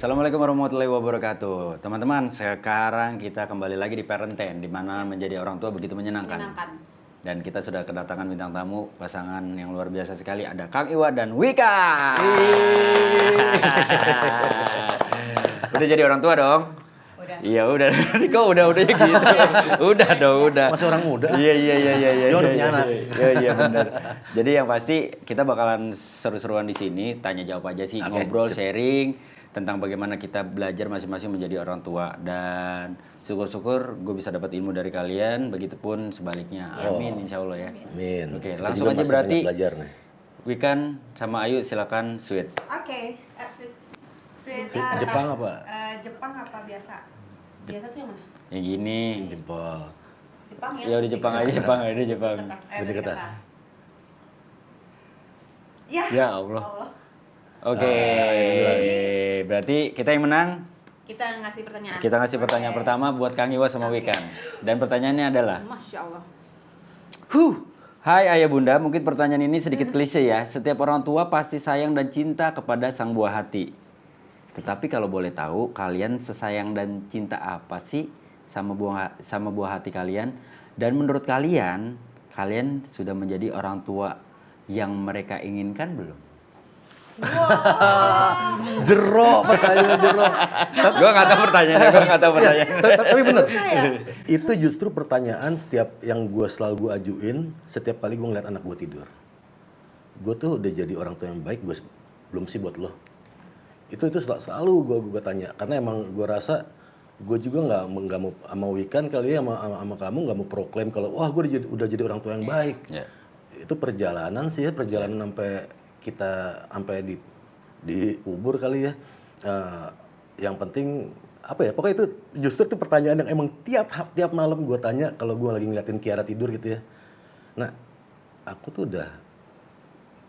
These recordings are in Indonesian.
Assalamualaikum warahmatullahi wabarakatuh. Teman-teman, sekarang kita kembali lagi di Parent 10, di mana menjadi orang tua begitu menyenangkan. Dan kita sudah kedatangan bintang tamu, pasangan yang luar biasa sekali. Ada Kang Iwa dan Wika. Udah jadi orang tua dong? Udah. Iya udah. Kok udah gitu. Udah dong, udah. Masih orang muda. Iya. Dia udah punya anak. Iya benar. Jadi yang pasti kita bakalan seru-seruan di sini, tanya jawab aja sih, ngobrol, sharing tentang bagaimana kita belajar masing-masing menjadi orang tua, dan syukur-syukur gue bisa dapat ilmu dari kalian, begitupun sebaliknya. Amin, insya Allah ya. Amin. Oke, Kita langsung juga aja masih berarti. banyak belajar nih. Wikan sama Ayu silakan sweet. Oke. Sweet. Jepang apa? Jepang apa biasa? Biasa tuh yang mana? Yang gini. Jempol. Jepang ya? Ya udah Jepang aja, Jepang. Beda kertas. Ya Allah. Oke. Berarti kita yang menang. Kita ngasih pertanyaan. Kita ngasih pertanyaan pertama buat Kang Iwa sama Wikan. Dan pertanyaannya adalah, Masya Allah. Hai ayah bunda, mungkin pertanyaan ini sedikit klise ya. Setiap orang tua pasti sayang dan cinta kepada sang buah hati. Tetapi kalau boleh tahu, kalian sesayang dan cinta apa sih sama buah hati kalian? Dan menurut kalian, kalian sudah menjadi orang tua yang mereka inginkan belum? Jero, pertanyaan jero. Gue nggak tahu pertanyaannya, Tapi bener, itu justru pertanyaan setiap yang gue selalu gue ajuin setiap kali gue ngeliat anak gue tidur. Gue tuh udah jadi orang tua yang baik, gue belum sih buat lo. Itu selalu gue tanya, karena emang gue rasa gue juga nggak mau sama Wikan kali ya, sama kamu nggak mau proklaim kalau wah gue udah jadi orang tua yang baik. Yeah. Itu perjalanan sih ya, perjalanan sampai di kubur kali ya. Yang penting apa ya, pokoknya itu justru itu pertanyaan yang emang tiap malam gue tanya kalau gue lagi ngeliatin Kiara tidur gitu ya. Nah, aku tuh udah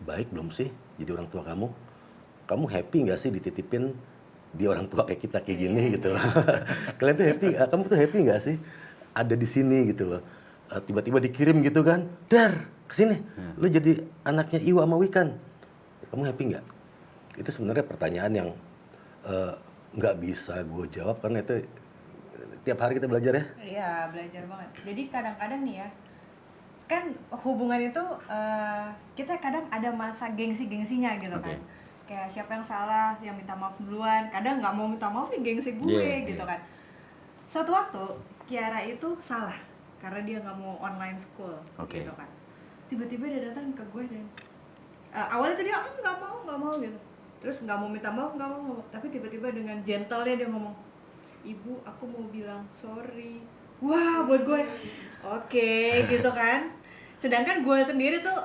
baik belum sih jadi orang tua kamu? Kamu happy nggak sih dititipin di orang tua kayak kita kayak gini gitu loh. Kalian tuh happy, kamu tuh happy nggak sih ada di sini gitu loh. Tiba-tiba dikirim gitu kan, Dar kesini, lu jadi anaknya Iwa sama Wikan. Kamu happy nggak? Itu sebenarnya pertanyaan yang nggak bisa gue jawab karena itu tiap hari kita belajar ya. Iya, belajar banget. Jadi kadang-kadang nih ya, kan hubungan itu kita kadang ada masa gengsi-gengsinya gitu kan. Kayak siapa yang salah, yang minta maaf duluan. Kadang nggak mau minta maaf, ya gengsi gue gitu kan. Satu waktu Kiara itu salah karena dia nggak mau online school gitu kan. Tiba-tiba dia datang ke gue dan awalnya tuh dia nggak mau gitu. Terus nggak mau minta maaf, nggak mau. Tapi tiba-tiba dengan gentle-nya dia ngomong, Ibu, aku mau bilang sorry. Wah, buat gue, oke, gitu kan. Sedangkan gue sendiri tuh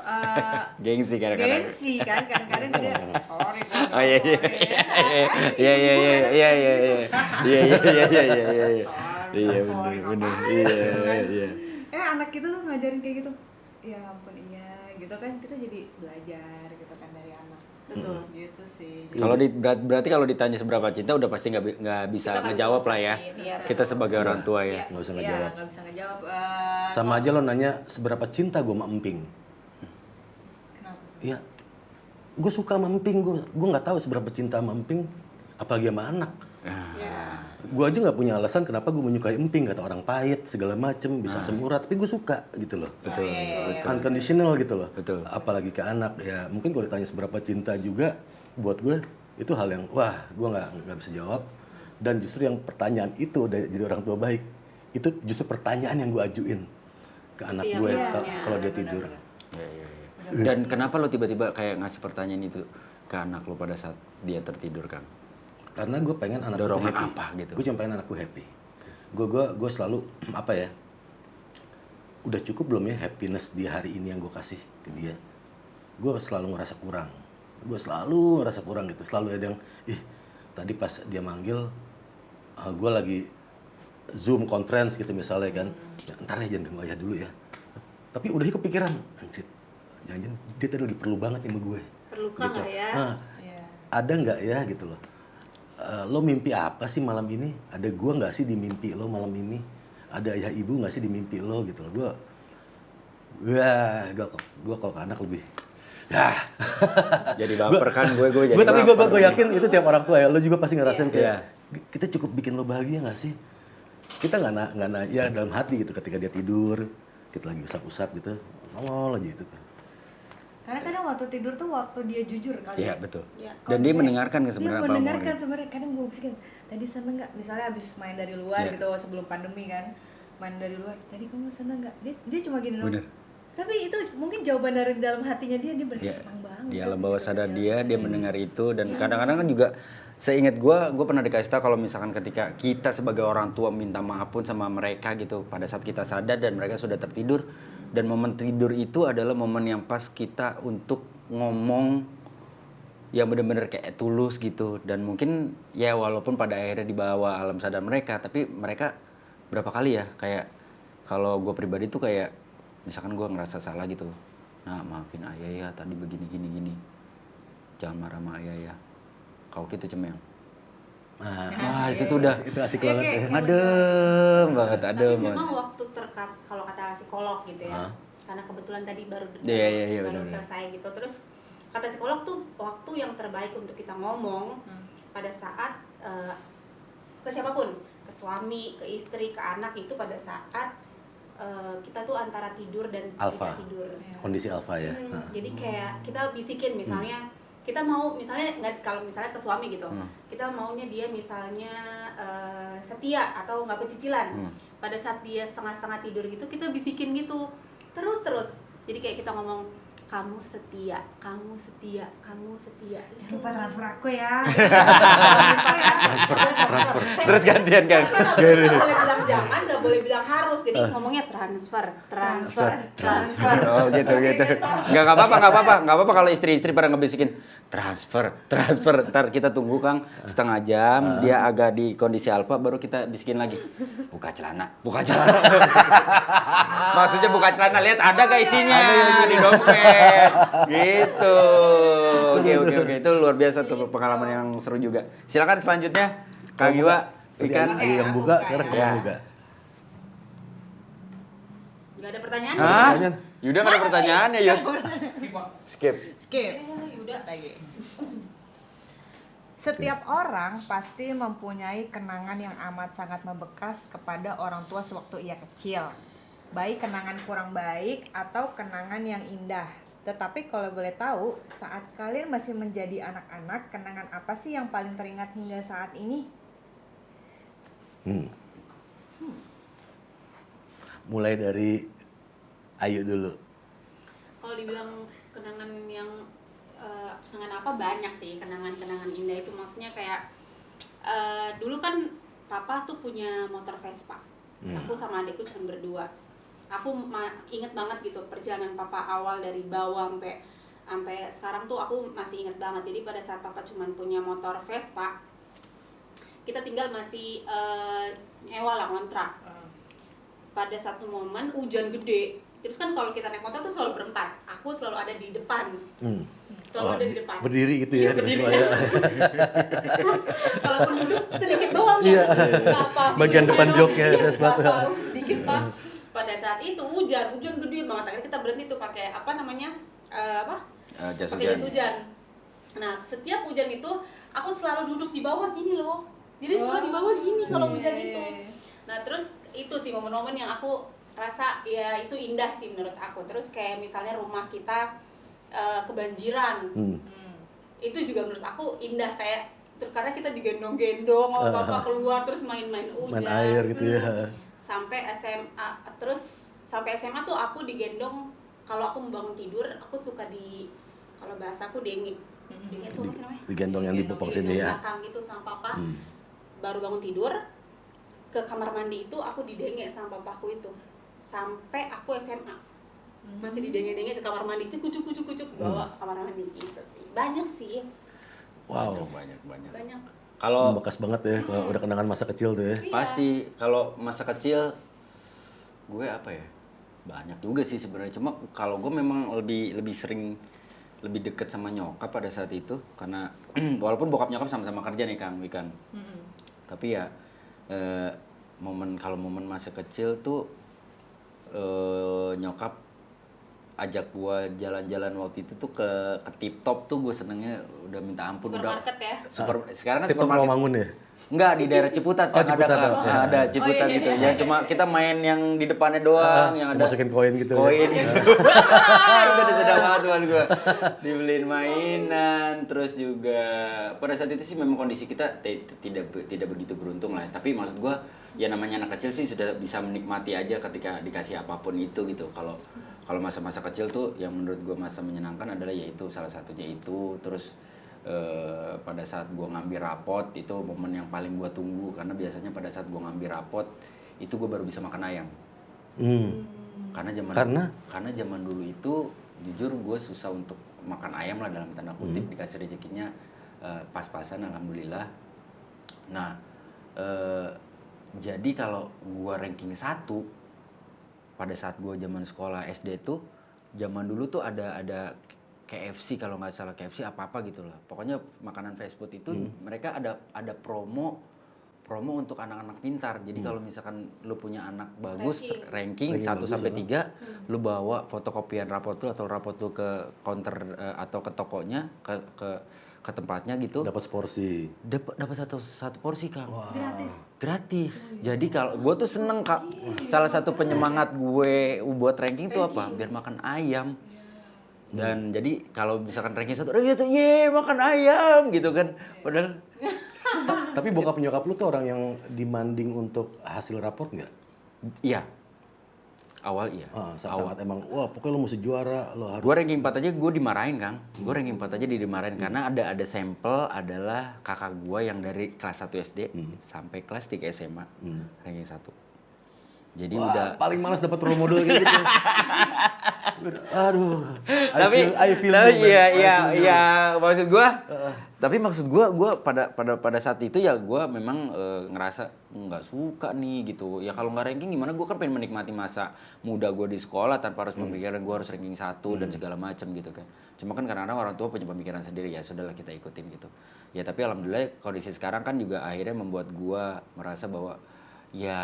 gengsi kadang-kadang. Gengsi kan, kadang-kadang dia sorry. Oh iya. Iya benar. Iya. Anak kita tuh ngajarin kayak gitu. Ya ampun iya, gitu kan kita jadi belajar gitu kan dari anak. Betul. Gitu sih. Kalau berarti kalau ditanya seberapa cinta udah pasti nggak bisa ngejawab lah ya. Kita sebagai orang tua ya. Nggak bisa ngejawab. Nggak bisa ngejawab. Sama aja lo nanya seberapa cinta gue sama Emping. Kenapa? Iya, gue suka sama Emping, gue nggak tahu seberapa cinta sama Emping, apalagi sama anak. Gue aja nggak punya alasan kenapa gue menyukai Emping, kata orang pahit segala macem, bisa asam urat, tapi gue suka gitu loh. Betul. Unconditional gitu loh. Betul. Apalagi ke anak ya, mungkin kalau ditanya seberapa cinta juga buat gue itu hal yang wah gue nggak bisa jawab. Dan justru yang pertanyaan itu jadi orang tua baik itu justru pertanyaan yang gue ajuin ke anak gue kalau dia tidur. Dan kenapa lo tiba-tiba kayak ngasih pertanyaan itu ke anak lo pada saat dia tertidur, Kang? Karena gue pengen anak gue dorongan happy. apa gitu? Gue cuma pengen anak gue happy. Gue selalu apa ya? Udah cukup belum ya happiness di hari ini yang gue kasih ke dia? Gue selalu ngerasa kurang. Gitu. Selalu ada yang, tadi pas dia manggil, gue lagi Zoom conference gitu misalnya kan. Ya, ntar ya jangan ganggu ayah dulu ya. Tapi udah kepikiran, anjir, jangan-jangan dia tadi lagi perlu banget sama gue. Perlukan gitu. nggak ya? Nah, ada nggak ya gitu loh. Lo mimpi apa sih malam ini? Ada gue nggak sih di mimpi lo malam ini? Ada ayah ibu nggak sih di mimpi lo gitu loh? Gue kalau ke anak lebih Jadi baper kan gue jadi Tapi baper. gue yakin itu tiap orang tua ya, lo juga pasti ngerasain kayak Iya. kita cukup bikin lo bahagia nggak sih? Kita nggak ya dalam hati gitu ketika dia tidur, kita lagi usap-usap gitu, nongol aja itu tuh. Karena kadang waktu tidur tuh waktu dia jujur kali. Iya betul. Ya, Dan dia mendengarkan kan sebenarnya dia apa mendengarkan omongannya. sebenarnya. Kadang gue pikir tadi seneng nggak? Misalnya abis main dari luar Iya. gitu sebelum pandemi kan, main dari luar. Tadi kamu seneng nggak? Dia cuma gini doang. Bener. Tapi itu mungkin jawaban dari dalam hatinya dia berarti Ya, senang banget. di alam bawah sadar dia mendengar itu dan Iya. kadang-kadang kan juga seingat gue pernah dikasih tahu kalau misalkan ketika kita sebagai orang tua minta maaf pun sama mereka gitu pada saat kita sadar dan mereka sudah tertidur dan momen tidur itu adalah momen yang pas kita untuk ngomong yang benar-benar kayak tulus gitu dan mungkin ya walaupun pada akhirnya dibawa alam sadar mereka tapi mereka berapa kali ya kayak kalau gue pribadi tuh kayak misalkan gue ngerasa salah gitu, nah maafin ayah ya tadi begini gini jangan marah sama ayah ya kau gitu cemeng. Wah itu tuh udah Itu asik banget ya. adem banget Tapi adem banget. memang waktu terkat kalau kata psikolog gitu ya. Hah? Karena kebetulan tadi baru Iya, baru benar-benar. selesai gitu. Terus kata psikolog tuh waktu yang terbaik untuk kita ngomong pada saat ke siapapun, ke suami, ke istri, ke anak itu pada saat kita tuh antara tidur dan Alfa. tidak tidur. Kondisi alfa ya. Jadi kayak kita bisikin misalnya kita mau misalnya nggak kalau misalnya ke suami gitu kita maunya dia misalnya setia atau nggak pecicilan pada saat dia setengah-setengah tidur gitu kita bisikin gitu terus jadi kayak kita ngomong kamu setia Jangan lupa transfer aku ya. Transfer. Terus gantian kan. Nggak boleh bilang jangan, nggak boleh bilang harus. Jadi ngomongnya transfer. Oh gitu. Nggak apa-apa kalau istri-istri pada ngebisikin transfer. Ntar kita tunggu Kang setengah jam dia agak di kondisi alfa baru kita bisikin lagi. Buka celana. Maksudnya buka celana lihat ada gak isinya di dompet. Gitu. Oke. Itu luar biasa tuh pengalaman yang seru juga. Silakan selanjutnya Kang Iwa ikan. Ayo yang buka sekarang kamu Ya. buka. Nggak ada pertanyaan? Hah? Pertanyaan. Yuda nggak ada pertanyaan ya Yud? Skip. Skip. Udah. Lagi. Setiap orang pasti mempunyai kenangan yang amat sangat membekas kepada orang tua sewaktu ia kecil. Baik kenangan kurang baik atau kenangan yang indah. Tetapi kalau boleh tahu, saat kalian masih menjadi anak-anak, kenangan apa sih yang paling teringat hingga saat ini? Mulai dari Ayu dulu. Kalau dibilang kenangan yang kenangan apa banyak sih kenangan indah itu maksudnya kayak dulu kan papa tuh punya motor Vespa. Aku sama adikku cuma berdua. Aku inget banget gitu perjalanan papa awal dari bawah sampai sekarang tuh aku masih inget banget. Jadi pada saat papa cuma punya motor Vespa, kita tinggal masih nyewa lah kontrak. Pada satu momen hujan gede. Terus kan kalau kita naik motor tuh selalu berempat. Aku selalu ada di depan. Selalu ada di depan. Berdiri gitu ya. Iya, berdiri. supaya Kalaupun duduk sedikit doang Iya. ya. Bagian depan joknya Vespa tuh. Sedikit Pak. Pada saat itu hujan gede banget. Akhirnya kita berhenti tuh pakai apa namanya? Jas Pakai jas hujan. Nah, setiap hujan itu aku selalu duduk di bawah gini loh. Jadi selalu di bawah gini kalau hujan itu. Nah, terus itu sih momen-momen yang aku rasa ya itu indah sih menurut aku. Terus kayak misalnya rumah kita kebanjiran. Itu juga menurut aku indah kayak karena kita digendong-gendong sama papa keluar terus main-main hujan. Main air gitu ya. Sampai SMA tuh aku digendong kalau aku mau bangun tidur aku suka kalau bahasa aku dengit. Dengit tuh apa sih namanya? Digendong yang di bopong sini ya. Belakang gitu sama papa. Baru bangun tidur ke kamar mandi itu aku didengek sama papaku itu. Sampai aku SMA. Masih didengek-dengek ke kamar mandi, cucuk bawa ke kamar mandi gitu sih. Banyak sih. Wow. Banyak. Banyak. Kalau Membekas banget ya kalau udah kenangan masa kecil tuh ya. Iya. pasti kalau masa kecil gue apa ya banyak juga sih sebenarnya cuma kalau gue memang lebih sering lebih deket sama nyokap pada saat itu karena walaupun bokap nyokap sama-sama kerja nih Kang Wikan tapi ya momen masa kecil tuh nyokap ajak gua jalan-jalan waktu itu tuh ke Tip Top tuh gue senengnya udah minta ampun. Supermarket ya? Sekarang kan Tip Top supermarket. Rawamangun ya? Enggak, di daerah Ciputat kan Ciputat, ada ya. ada Ciputat Oh, iya, gitu. iya. Yang cuma kita main yang di depannya doang, yang ada Masukin koin gitu. koin Ya. gitu. Itu udah sedap banget buat gua. Dibeliin mainan, terus juga pada saat itu sih memang kondisi kita tidak begitu beruntung lah. Tapi maksud gua ya namanya anak kecil sih sudah bisa menikmati aja ketika dikasih apapun itu gitu. Kalau masa-masa kecil tuh yang menurut gua masa menyenangkan adalah yaitu salah satunya itu. Terus pada saat gua ngambil rapot itu momen yang paling gua tunggu karena biasanya pada saat gua ngambil rapot itu gua baru bisa makan ayam. Karena zaman dulu itu jujur gue susah untuk makan ayam lah dalam tanda kutip, dikasih rezekinya pas-pasan alhamdulillah. Nah jadi kalau gue ranking 1 pada saat gue zaman sekolah SD tuh, zaman dulu tuh ada KFC kalau nggak salah, KFC apa gitu lah. Pokoknya makanan fast food itu mereka ada promo untuk anak-anak pintar. Jadi kalau misalkan lu punya anak bagus, ranking 1 sampai 3, lu bawa fotokopian rapot lu atau rapot lu ke counter atau ke tokonya, ke tempatnya gitu. Dapat seporsi. Dapat satu porsi, Kang. Wow. Gratis. Jadi kalau gue tuh seneng, Kak. Salah satu penyemangat gue buat ranking tuh apa? Biar makan ayam. Dan jadi kalau misalkan ranking 1, gitu, makan ayam gitu kan. Padahal Tapi bokap nyokap lu tuh orang yang demanding untuk hasil raport nggak? iya. Awal iya. Sangat emang, wah pokoknya lu mesti juara, lo harus. Gue ranking 4 aja gue dimarahin, Kang. Gue ranking 4 aja dimarahin karena ada sampel adalah kakak gue yang dari kelas 1 SD sampai kelas 3 SMA ranking 1. Jadi Wah, udah paling malas dapat role model kayak gitu. Aduh. I feel tapi you, man. iya maksud gue pada saat itu ya gue memang ngerasa nggak suka nih gitu ya. Kalau nggak ranking gimana, gue kan pengen menikmati masa muda gue di sekolah tanpa harus memikirkan gue harus ranking 1 dan segala macam gitu kan. Cuma kan kadang-kadang orang tua punya pemikiran sendiri, ya sudahlah kita ikutin gitu ya. Tapi alhamdulillah kondisi sekarang kan juga akhirnya membuat gue merasa bahwa ya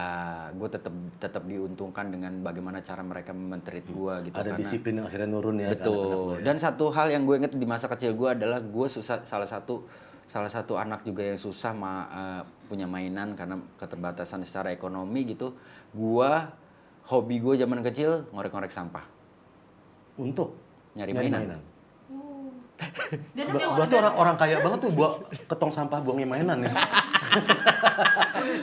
gue tetap diuntungkan dengan bagaimana cara mereka mentreat gue gitu. Ada karena disiplin yang akhirnya nurun ya. betul. Dan satu hal yang gue inget di masa kecil gue adalah gue salah satu anak juga yang susah punya mainan karena keterbatasan secara ekonomi gitu. Hobi gue zaman kecil ngorek-ngorek sampah. Untuk Nyari mainan. Berarti orang kaya banget tuh buat ketong sampah buangnya mainan ya.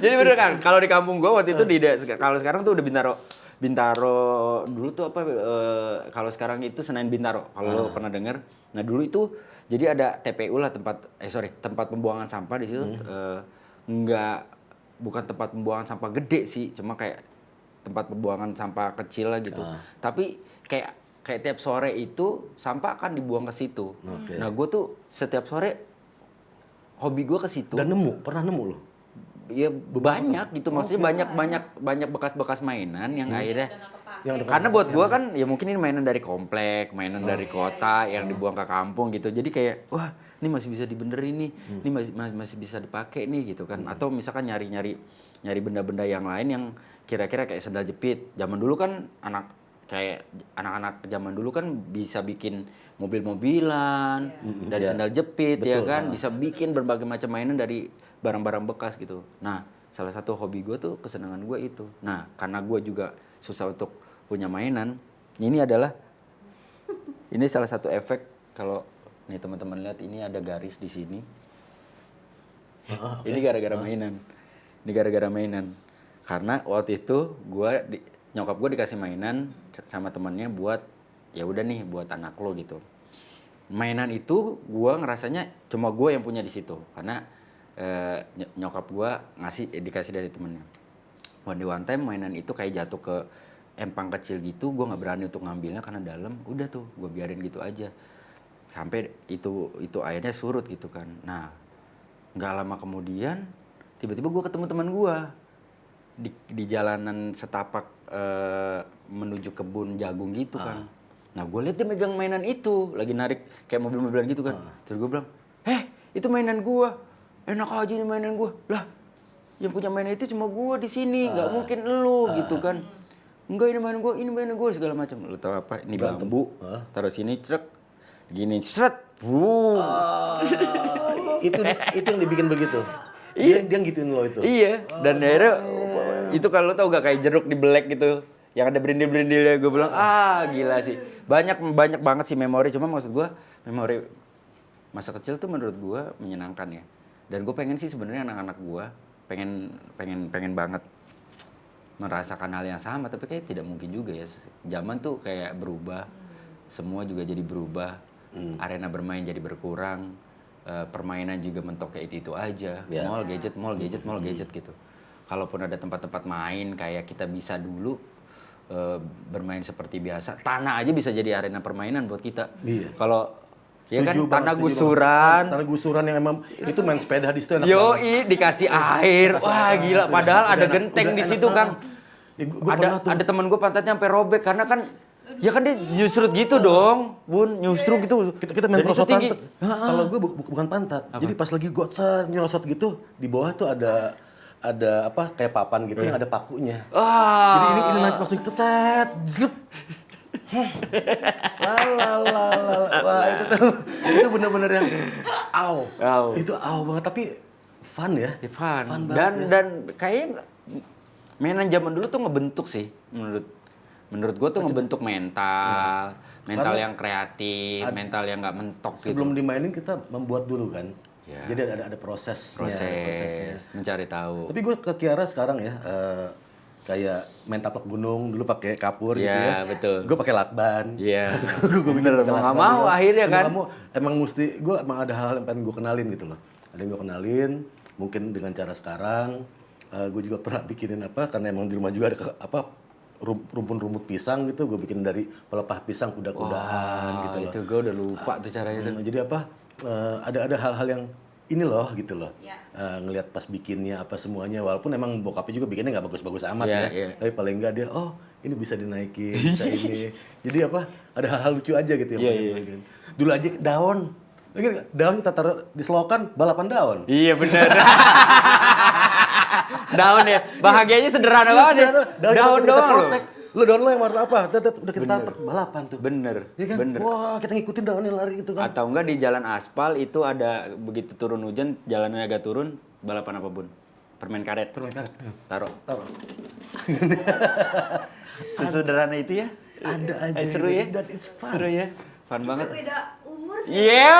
Jadi bener kan, kalau di kampung gue waktu itu kalau sekarang tuh udah Bintaro dulu tuh apa? Kalau sekarang itu Senayan Bintaro. Kalau lo pernah dengar. Nah dulu itu jadi ada TPU lah, tempat pembuangan sampah di situ. Bukan tempat pembuangan sampah gede sih, cuma kayak tempat pembuangan sampah kecil lah gitu. Tapi kayak tiap sore itu sampah akan dibuang ke situ. Nah gue tuh setiap sore hobi gue ke situ. Dan pernah nemu lo? Ya banyak gitu, maksudnya banyak bekas-bekas mainan yang akhirnya karena buat gua kan ya mungkin ini mainan dari komplek, mainan dari kota yang dibuang ke kampung gitu. Jadi kayak wah, ini masih bisa dibenerin nih. Ini masih bisa dipakai nih gitu kan. Atau misalkan nyari benda-benda yang lain yang kira-kira kayak sendal jepit. Zaman dulu kan anak-anak zaman dulu kan bisa bikin mobil-mobilan dari sendal jepit. Betul, ya kan, bisa bikin berbagai macam mainan dari barang-barang bekas gitu. Nah, salah satu hobi gue tuh, kesenangan gue itu. Nah, karena gue juga susah untuk punya mainan, ini salah satu efek. Kalau nih teman-teman lihat, ini ada garis di sini. Ini gara-gara mainan. Karena waktu itu nyokap gue dikasih mainan sama temannya buat ya udah nih buat anak lo gitu. Mainan itu gue ngerasanya cuma gue yang punya di situ karena nyokap gue dikasih dari temennya. One time mainan itu kayak jatuh ke empang kecil gitu, gue nggak berani untuk ngambilnya karena dalam. Udah tuh gue biarin gitu aja sampai itu airnya surut gitu kan. Nah nggak lama kemudian tiba-tiba gue ketemu teman gue di jalanan setapak menuju kebun jagung gitu kan. Nah gue lihat dia megang mainan itu lagi narik kayak mobil-mobilan gitu kan. Terus gue bilang, itu mainan gue. Enak aja nih mainan gue. Lah, yang punya mainan itu cuma gue di sini, nggak mungkin elu gitu kan. enggak ini mainan gue segala macam. Lu tahu apa? Ini Berantem. bambu. Hah? Taruh sini, cerek. Gini, seret. Itu yang dibikin begitu. Dia gituin lo itu. Iya, dan akhirnya itu kalau lo tau gak kayak jeruk dibelek gitu, yang ada berindil-berindilnya, gue bilang gila sih, banyak banget sih memori. Cuma maksud gue memori masa kecil tuh menurut gue menyenangkan ya, dan gue pengen sih sebenarnya anak-anak gue pengen banget merasakan hal yang sama, tapi kayak tidak mungkin juga ya. Zaman tuh kayak berubah, semua juga jadi berubah, arena bermain jadi berkurang. Permainan juga mentok kayak itu aja, Yeah. mall gadget gitu. Kalaupun ada tempat-tempat main kayak kita bisa dulu bermain seperti biasa, tanah aja bisa jadi arena permainan buat kita. Iya. Kalau ya kan Setuju banget, tanah setuju gusuran, banget. Tanah gusuran yang emang itu main sepeda di situ enak yoi dikasih air, wah gila. Padahal ada enak, genteng udah di enak situ banget. Kang. Ya, gua pernah tuh. Ada temen gue pantatnya sampai robek karena kan ya kan dia nyusrut gitu dong, Bun, nyusrut gitu. Kita main Dan itu perosotan. tinggi. Kalau gue bukan pantat. Jadi pas lagi gue nyerosot gitu, di bawah tuh ada apa kayak papan gitu yang ada pakunya. Jadi ini nanti langsung tetet, zrup. Wah itu bener-bener yang au. Itu au banget tapi fun ya. Ya, fun. Fun banget Dan kayaknya mainan zaman dulu tuh ngebentuk sih menurut gue tuh ngebentuk mental Karena yang kreatif, mental yang nggak mentok Sebelum gitu. dimainin kita membuat dulu kan. Ya. Jadi ada prosesnya. Proses mencari tahu. Tapi gue ke Kiara sekarang ya, kayak main taplak gunung dulu pakai kapur gitu Iya, ya. betul. Gue pakai lakban. Iya. Gue Bener, mau nggak mau akhirnya kan. Emang mesti, gue emang ada hal yang pengen gue kenalin gitu loh. Ada yang gue kenalin, mungkin dengan cara sekarang. Gue juga pernah bikinin apa, karena emang di rumah juga ada rumpun-rumput pisang gitu. Gue bikin dari pelepah pisang kuda-kudaan gitu loh. Itu gue udah lupa tuh caranya tuh. Jadi apa, ada hal-hal yang ini loh gitu loh. Ya. Ngelihat pas bikinnya apa semuanya, walaupun emang bokapnya juga bikinnya nggak bagus-bagus amat Iya, ya. iya. Tapi paling nggak dia, ini bisa dinaikin, bisa ini. Jadi apa, ada hal-hal lucu aja gitu yang Iya, bikin. Dulu aja daun. Lagi daun kita taruh di selokan, balapan daun. Iya bener. Daun ya, bahagianya sederhana banget ya. Daun kita doang loh. protek. Lu daun lo yang warna apa? Udah kita taruh balapan tuh. Bener, Iya kan? bener. Wah, kita ngikutin daunnya lari gitu kan. Atau enggak di jalan aspal itu ada begitu turun hujan, jalannya agak turun, balapan apa Bun? Permen karet. Permen karet. Taruh. Taruh. Sesederhana itu ya. Ada aja. Seru ya. Dan it's fun. Seru ya. Fun banget. Beda umur sih. Iya.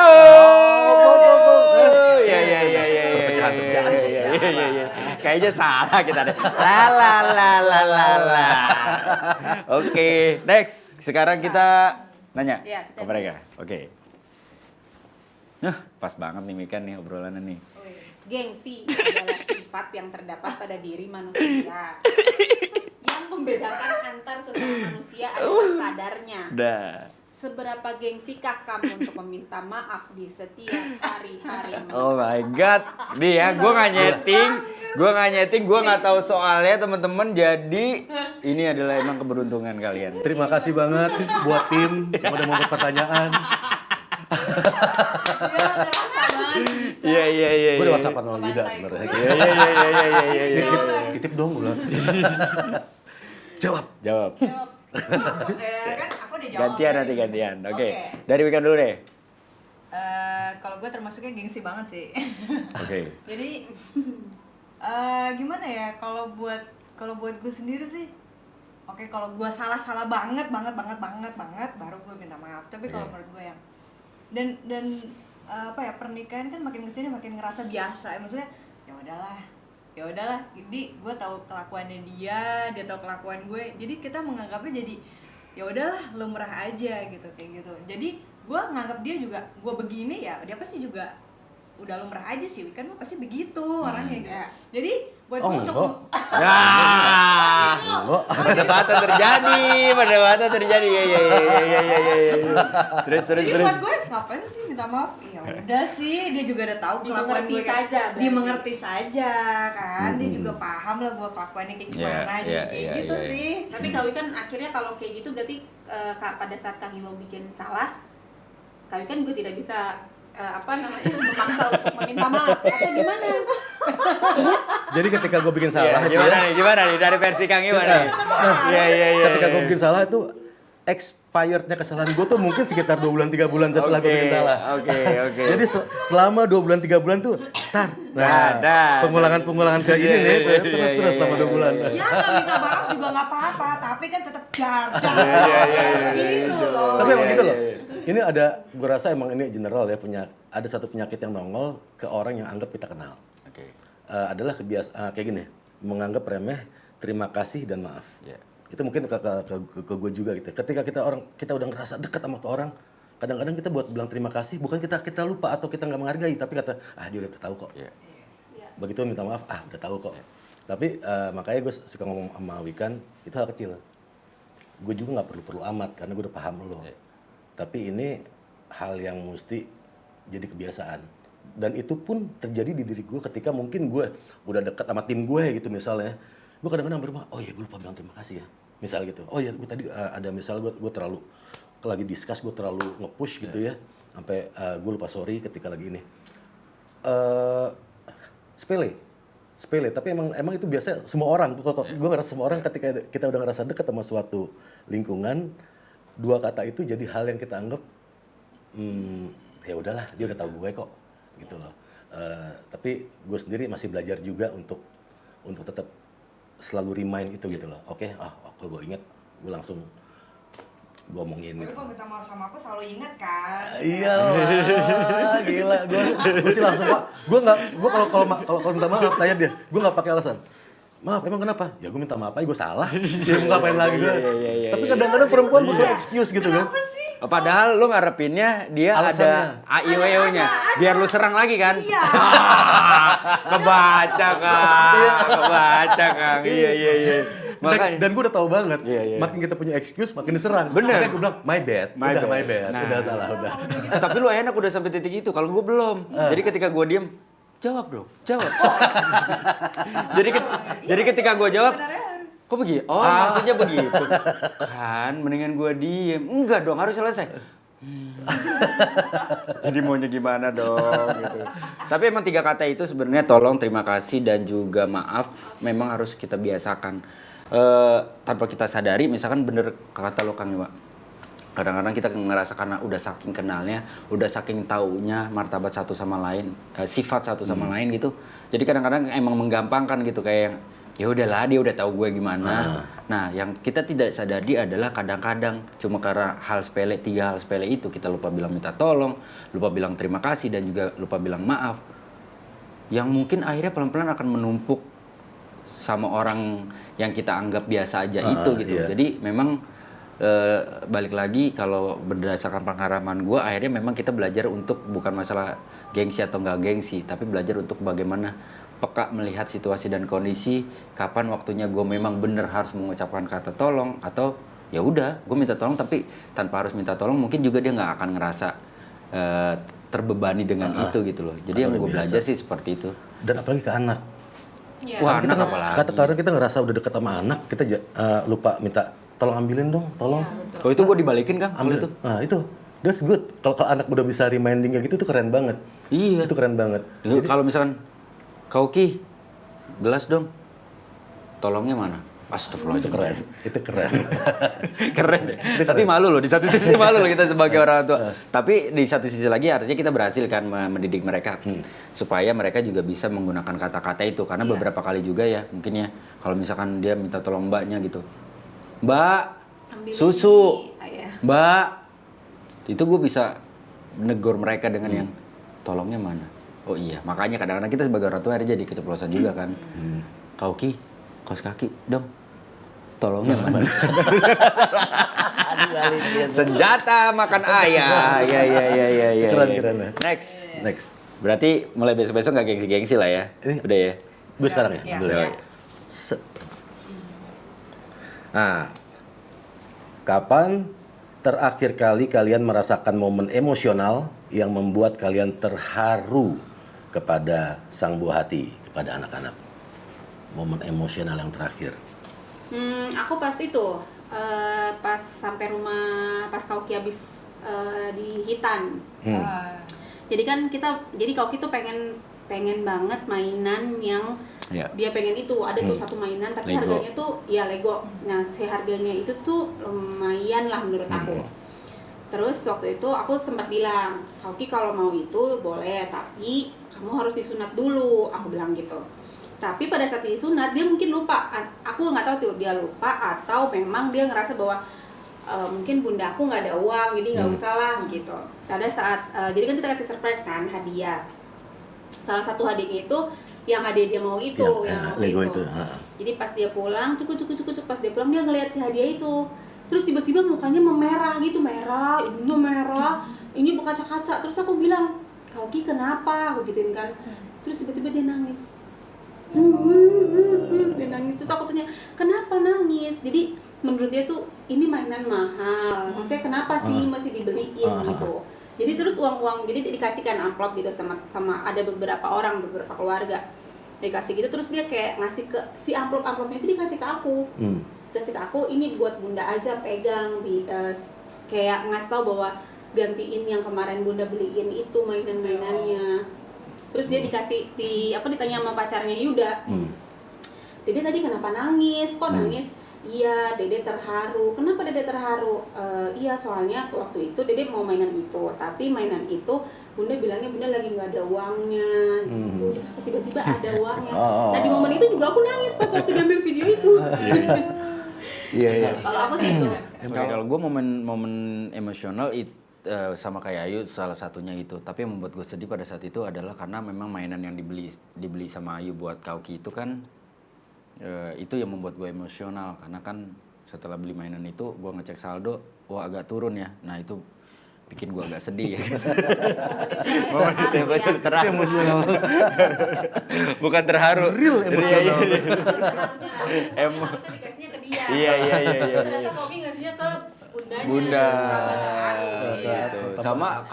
Iya. Perpecahan terjadi sih. Iya. Kayaknya salah kita deh. Salah la. Oke, next. Sekarang kita nanya Iya, ke mereka. Oke. Nah, pas banget nih Mika nih obrolannya nih. Gengsi adalah sifat yang terdapat pada diri manusia. Yang membedakan antar sesama manusia adalah kadarnya. Udah. Seberapa gengsikah kamu untuk meminta maaf di setiap hari-hari? Oh my god. Nih ya, gue nggak nyeting, gue nggak tahu soalnya teman-teman. Jadi ini adalah emang keberuntungan kalian. Terima kasih banget buat tim yang udah mau pertanyaan. Iya, terasa banget bisa. Iya. Gue udah whatsappan sama Yuda sebenarnya. Iya. Titip dong ulang. Jawab. Jawab. Kan aku udah jawab. Gantian. Oke. Oke. Dari weekend dulu deh. Kalau gue termasuknya gengsi banget sih. Oke. Jadi gimana ya, kalau buat gue sendiri sih, oke, kalau gue salah banget baru gue minta maaf. Tapi kalau Oke. menurut gue yang dan apa ya, pernikahan kan makin kesini makin ngerasa biasa. Maksudnya ya udahlah. Jadi gue tahu kelakuannya dia tahu kelakuan gue. Jadi kita menganggapnya jadi ya udahlah, lumrah aja gitu, kayak gitu. Jadi gue nganggap dia juga, gue begini ya dia pasti juga udah lumrah aja sih, kan lo pasti begitu orangnya gitu. Ya. Jadi buat Oh, gue untuk Nah, perdebatan terjadi. Iya. Terus. Jadi buat gue ngapain sih minta maaf? Ya udah sih, dia juga udah tahu kelakuan Dimengerti gue. saja berarti. Dimengerti saja kan, dia juga paham lah gue kelakuannya kayak gimana, kayak gitu iya. sih. Tapi Kak Wi kan akhirnya kalau kayak gitu berarti pada saat Kang Iwo bikin salah, Kak Wi kan gue tidak bisa memaksa untuk meminta maaf atau gimana? Jadi ketika gue bikin salah itu Gimana nih dari versi Kang Iwan nih? Iya. ketika gue bikin salah itu expirednya kesalahan gue tuh mungkin sekitar 2 bulan 3 bulan setelah gue bikin salah. Oke. Jadi selama 2 bulan 3 bulan tuh pengulangan kayak gini nih terus selama 2 bulan. Ya nggak minta maaf juga nggak apa-apa, tapi kan tetap jar. Gitu loh. Tapi emang gitu loh. Ini ada, gue rasa emang ini general ya, ada satu penyakit yang nongol ke orang yang anggap kita kenal. Oke. Adalah kebiasaan kayak gini, menganggap remeh, terima kasih dan maaf. Iya. Itu mungkin ke gue juga gitu. Ketika kita udah ngerasa dekat sama tuh orang, kadang-kadang kita buat bilang terima kasih, bukan kita lupa atau kita nggak menghargai, tapi kata dia udah tahu kok. Iya. Begitu minta maaf, udah tahu kok. Tapi makanya gue suka ngomong sama Wikan, itu hal kecil. Gue juga nggak perlu amat karena gue udah paham lo. Tapi ini hal yang mesti jadi kebiasaan. Dan itu pun terjadi di diri gue ketika mungkin gue udah dekat sama tim gue gitu misalnya. Gue kadang-kadang berpikir, oh iya gue lupa bilang terima kasih ya. Misal gitu. Oh iya gue tadi ada misal gue terlalu lagi discuss, gue terlalu nge-push gitu ya. Sampai gue lupa sorry ketika lagi ini. Sepele, tapi emang itu biasa semua orang. Gue ngerasa semua orang ketika kita udah ngerasa dekat sama suatu lingkungan, 2 kata itu jadi hal yang kita anggap ya udahlah dia udah tahu gue kok gitu loh. Tapi gue sendiri masih belajar juga untuk tetap selalu remind itu gitu loh. Oke, gue inget, gue langsung gue omongin Tapi gitu. kalau minta maaf sama aku selalu inget kan. Iya lah, gila. Gue sih langsung gue kalau minta maaf tanya dia, gue nggak pakai alasan. Maaf, emang kenapa? Ya gue minta maaf aja, gue salah. Ya mau ngapain lagi gue? Tapi kadang-kadang perempuan butuh excuse gitu kan. Padahal lu ngarepinnya dia Alasannya. ada AIWO-nya, biar lu serang lagi kan? Iya. Kebaca Kang. Iya. Makanya. Dan gue udah tahu banget, Iya. makin kita punya excuse, makin diserang. Bener. Makanya gue bilang, my bad. Nah. Udah salah, udah. Tapi lu enak udah sampai titik itu, kalau gue belum. Jadi ketika gue diem, jawab dong. Jadi ketika gue jawab, kok begitu? Oh, maksudnya begitu. Kan, mendingan gue diem. Enggak dong, harus selesai. Jadi maunya gimana dong gitu. Tapi emang 3 kata itu sebenarnya tolong, terima kasih, dan juga maaf memang harus kita biasakan. Tanpa kita sadari, misalkan bener kata lo Kang Iwa. Kadang-kadang kita ngerasa karena udah saking kenalnya, udah saking taunya martabat satu sama lain, sifat satu sama lain gitu. Jadi kadang-kadang emang menggampangkan gitu, kayak ya udahlah dia udah tahu gue gimana. Nah, yang kita tidak sadari adalah kadang-kadang cuma karena hal sepele, 3 hal sepele itu kita lupa bilang minta tolong, lupa bilang terima kasih, dan juga lupa bilang maaf. Yang mungkin akhirnya pelan-pelan akan menumpuk sama orang yang kita anggap biasa aja itu gitu. Iya. Jadi memang balik lagi kalau berdasarkan pengalaman gue, akhirnya memang kita belajar untuk bukan masalah gengsi atau nggak gengsi, tapi belajar untuk bagaimana peka melihat situasi dan kondisi, kapan waktunya gue memang bener harus mengucapkan kata tolong, atau ya udah gue minta tolong tapi tanpa harus minta tolong mungkin juga dia nggak akan ngerasa terbebani dengan itu gitu loh. Jadi yang gue belajar sih seperti itu. Dan apalagi ke anak. Iya. Wah, kita anak apalagi. kadang kita ngerasa udah deket sama anak, kita lupa minta tolong ambilin dong, tolong. Oh itu gue dibalikin Kang, ambil tuh. Nah itu, that's good. Kalau anak udah bisa reminding kayak gitu tuh keren banget. Iya. Itu keren banget. Kalau misalkan, Kauki, gelas dong. Tolongnya mana? Astagfirullah, itu keren. Itu keren. Keren deh. Tapi malu loh, di satu sisi malu loh kita sebagai orang tua. Tapi di satu sisi lagi artinya kita berhasil kan mendidik mereka. Supaya mereka juga bisa menggunakan kata-kata itu. Karena beberapa kali juga ya, mungkin ya, kalau misalkan dia minta tolong mbaknya gitu. Mbak, Ambilin susu. ini. Mbak. Itu gue bisa negur mereka dengan yang tolongnya mana. Oh iya, makanya kadang-kadang kita sebagai orang tua jadi keceplosan juga kan. Kauki, kaos kaki dong. Tolongnya mana? Senjata makan ayah. Ya. Keren. Next. Berarti mulai besok-besok nggak gengsi-gengsi lah ya? Udah ya? Gue sekarang ya? Iya. Ambil ya. Nah, kapan terakhir kali kalian merasakan momen emosional yang membuat kalian terharu kepada sang buah hati, kepada anak-anak? Momen emosional yang terakhir. Aku pas itu, pas sampai rumah, pas Kauki habis di Hitan. Jadi kan Kauki tuh pengen pengen banget mainan yang Iya. dia pengen itu. Ada tuh satu mainan tapi Lego. harganya tuh ya Lego. Nah, si harganya itu tuh lumayan lah menurut aku. Terus waktu itu aku sempat bilang, Kauki kalau mau itu boleh, tapi kamu harus disunat dulu, aku bilang gitu. Tapi pada saat disunat dia mungkin lupa, aku nggak tahu tuh dia lupa atau memang dia ngerasa bahwa mungkin bunda aku nggak ada uang, jadi nggak usah lah gitu. Pada saat jadi kan kita kasih surprise kan, hadiah. Salah satu hadiahnya itu yang hadiah dia mau itu, yang waktu Lego itu. itu. Jadi pas dia pulang, cukup pas dia pulang dia ngeliat si hadiah itu. Terus tiba-tiba mukanya memerah gitu, merah, hidungnya merah, ini berkaca-kaca. Terus aku bilang, Kauki kenapa? Aku gituin kan. Terus tiba-tiba dia nangis. Dia nangis. Terus aku tanya, kenapa nangis? Jadi menurut dia tuh ini mainan mahal. Maksudnya kenapa sih masih dibeliin gitu. Jadi terus uang-uang, jadi dikasihkan amplop gitu sama ada beberapa orang, beberapa keluarga. Dikasih gitu, terus dia kayak ngasih ke, si amplopnya itu dikasih ke aku. Kasih ke aku, ini buat bunda aja pegang, kayak ngasih tahu bahwa gantiin yang kemarin bunda beliin itu mainan-mainannya. Terus dia ditanya sama pacarnya Yuda, Dede tadi kenapa nangis? Kok nangis? Iya, Dede terharu. Kenapa Dede terharu? Iya, soalnya waktu itu Dede mau mainan itu, tapi mainan itu bunda bilangnya bunda lagi nggak ada uangnya gitu. Terus tiba-tiba ada uangnya. Nah di momen itu juga aku nangis pas waktu diambil video itu. Iya. Kalau aku sih itu. Kalau gue momen emosional sama kayak Ayu salah satunya itu. Tapi yang membuat gue sedih pada saat itu adalah karena memang mainan yang dibeli sama Ayu buat Kauki itu kan itu yang membuat gue emosional karena kan setelah beli mainan itu gue ngecek saldo, wah agak turun ya. Nah itu bikin gue agak sedih ya. Momen itu terharu. Bukan terharu. Real emosional. Harusnya dikasihnya ke dia. Iya. Ternyata Kauki ngasihnya ke bundanya. Bunda. Gitu. Sama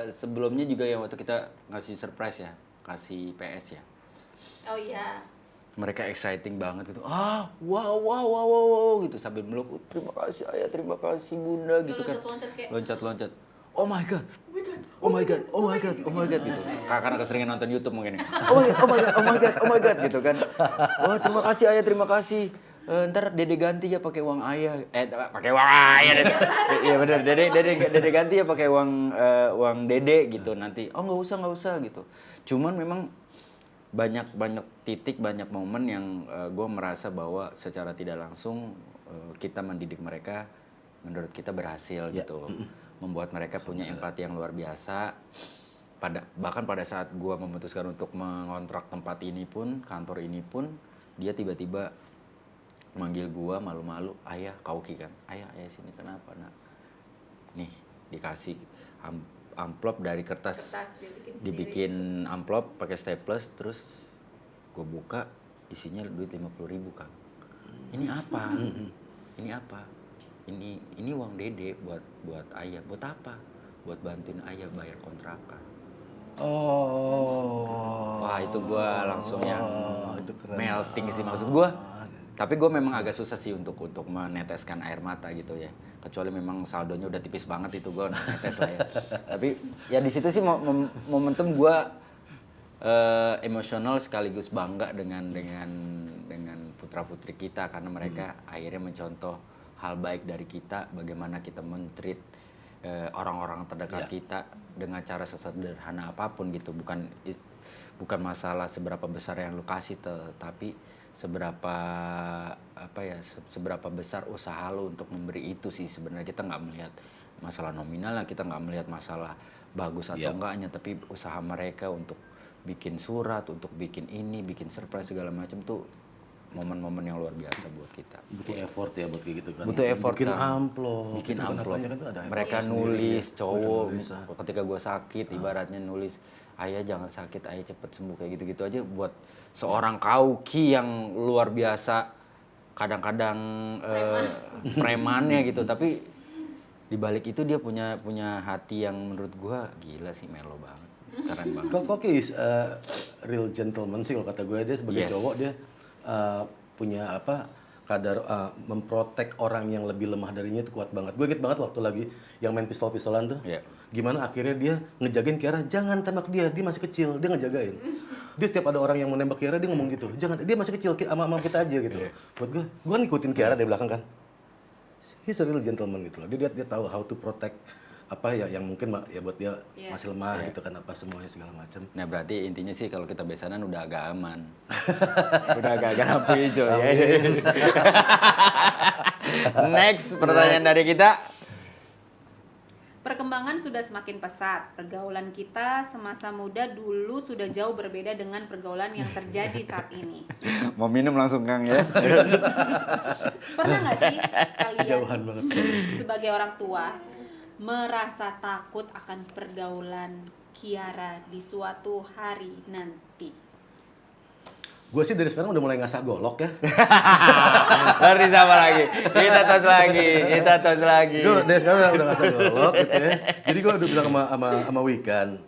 sebelumnya juga yang waktu kita ngasih surprise ya, kasih PS ya. Oh iya. Mereka exciting banget gitu. Wow gitu sambil meluk. Terima kasih ayah, terima kasih bunda gitu kan. Loncat-loncat kayak. Loncat-loncat. Oh my god gitu. Karena keseringan nonton YouTube mungkin. Oh my god gitu kan. Oh terima kasih ayah, terima kasih. Ntar dede ganti ya pakai uang ayah. Pakai uang ayah. Iya benar. Dede ganti ya pakai uang dede gitu nanti. Oh nggak usah gitu. Cuman memang banyak titik, banyak momen yang gue merasa bahwa secara tidak langsung kita mendidik mereka, menurut kita berhasil gitu. Membuat mereka punya empati yang luar biasa. Bahkan pada saat gue memutuskan untuk mengontrak tempat ini pun, kantor ini pun, dia tiba-tiba manggil gue malu-malu, ayah Kauki kan, ayah sini kenapa nak? Nih dikasih amplop dari kertas dibikin amplop pakai staples, terus gue buka isinya duit 50.000 Kang. Ini apa? Ini uang dede buat ayah. Buat apa? Buat bantuin ayah bayar kontrakan. Wah itu gue langsung yang itu keren. melting sih maksud gue. Tapi gue memang agak susah sih untuk meneteskan air mata gitu ya. Kecuali memang saldonya udah tipis banget itu gue netes lah ya. Tapi ya di situ sih momentum gue emosional sekaligus bangga dengan putra putri kita karena mereka akhirnya mencontoh hal baik dari kita, bagaimana kita men-treat orang-orang terdekat kita dengan cara sesederhana apapun gitu. Bukan masalah seberapa besar yang lu kasih, tapi seberapa besar usaha lo untuk memberi itu sih. Sebenarnya kita nggak melihat masalah nominalnya, kita nggak melihat masalah bagus atau enggaknya, tapi usaha mereka untuk bikin surat, untuk bikin ini, bikin surprise segala macam tuh momen-momen yang luar biasa buat kita. Butuh effort ya buat kayak gitu kan. Butuh effort bikin kan. amplop. Bikin gitu kan, amplop. apanya kan tuh ada Mereka effort nulis sendiri, cowok. nulis, Ketika gue sakit, ibaratnya nulis, ayah jangan sakit, ayah cepet sembuh, kayak gitu-gitu aja buat seorang Kauki yang luar biasa. Kadang-kadang premannya gitu, tapi di balik itu dia punya hati yang menurut gue gila sih, melo banget, keren banget. Kauki is real gentleman sih kalau kata gue. Dia sebagai Yes. cowok dia punya kadar memprotek orang yang lebih lemah darinya itu kuat banget. Gue inget banget waktu lagi yang main pistol-pistolan tuh. Iya. Gimana akhirnya dia ngejagain Kiara, jangan tembak dia masih kecil, dia ngejagain. Dia setiap ada orang yang mau nembak Kiara dia ngomong gitu, jangan, dia masih kecil, sama kita aja gitu loh. Buat gue kan ngikutin Kiara dari belakang kan. He's a real gentleman gitu loh. Dia tahu how to protect apa ya yang mungkin ya buat dia masih lemah gitu kan, apa semuanya segala macam. Nah berarti intinya sih kalau kita besanan udah agak aman. Udah agak lampu hijau ya. Next pertanyaan dari kita. Perkembangan sudah semakin pesat. Pergaulan kita semasa muda dulu sudah jauh berbeda dengan pergaulan yang terjadi saat ini. Mau minum langsung Kang ya. Pernah nggak sih kalian Jauhan banget. sebagai orang tua merasa takut akan pergaulan Kiara di suatu hari nanti? Gue sih dari sekarang udah mulai ngasah golok ya. Berarti sama lagi. Kita tos lagi. Gue dari sekarang udah ngasah golok gitu ya. Jadi gue udah bilang sama Wikan,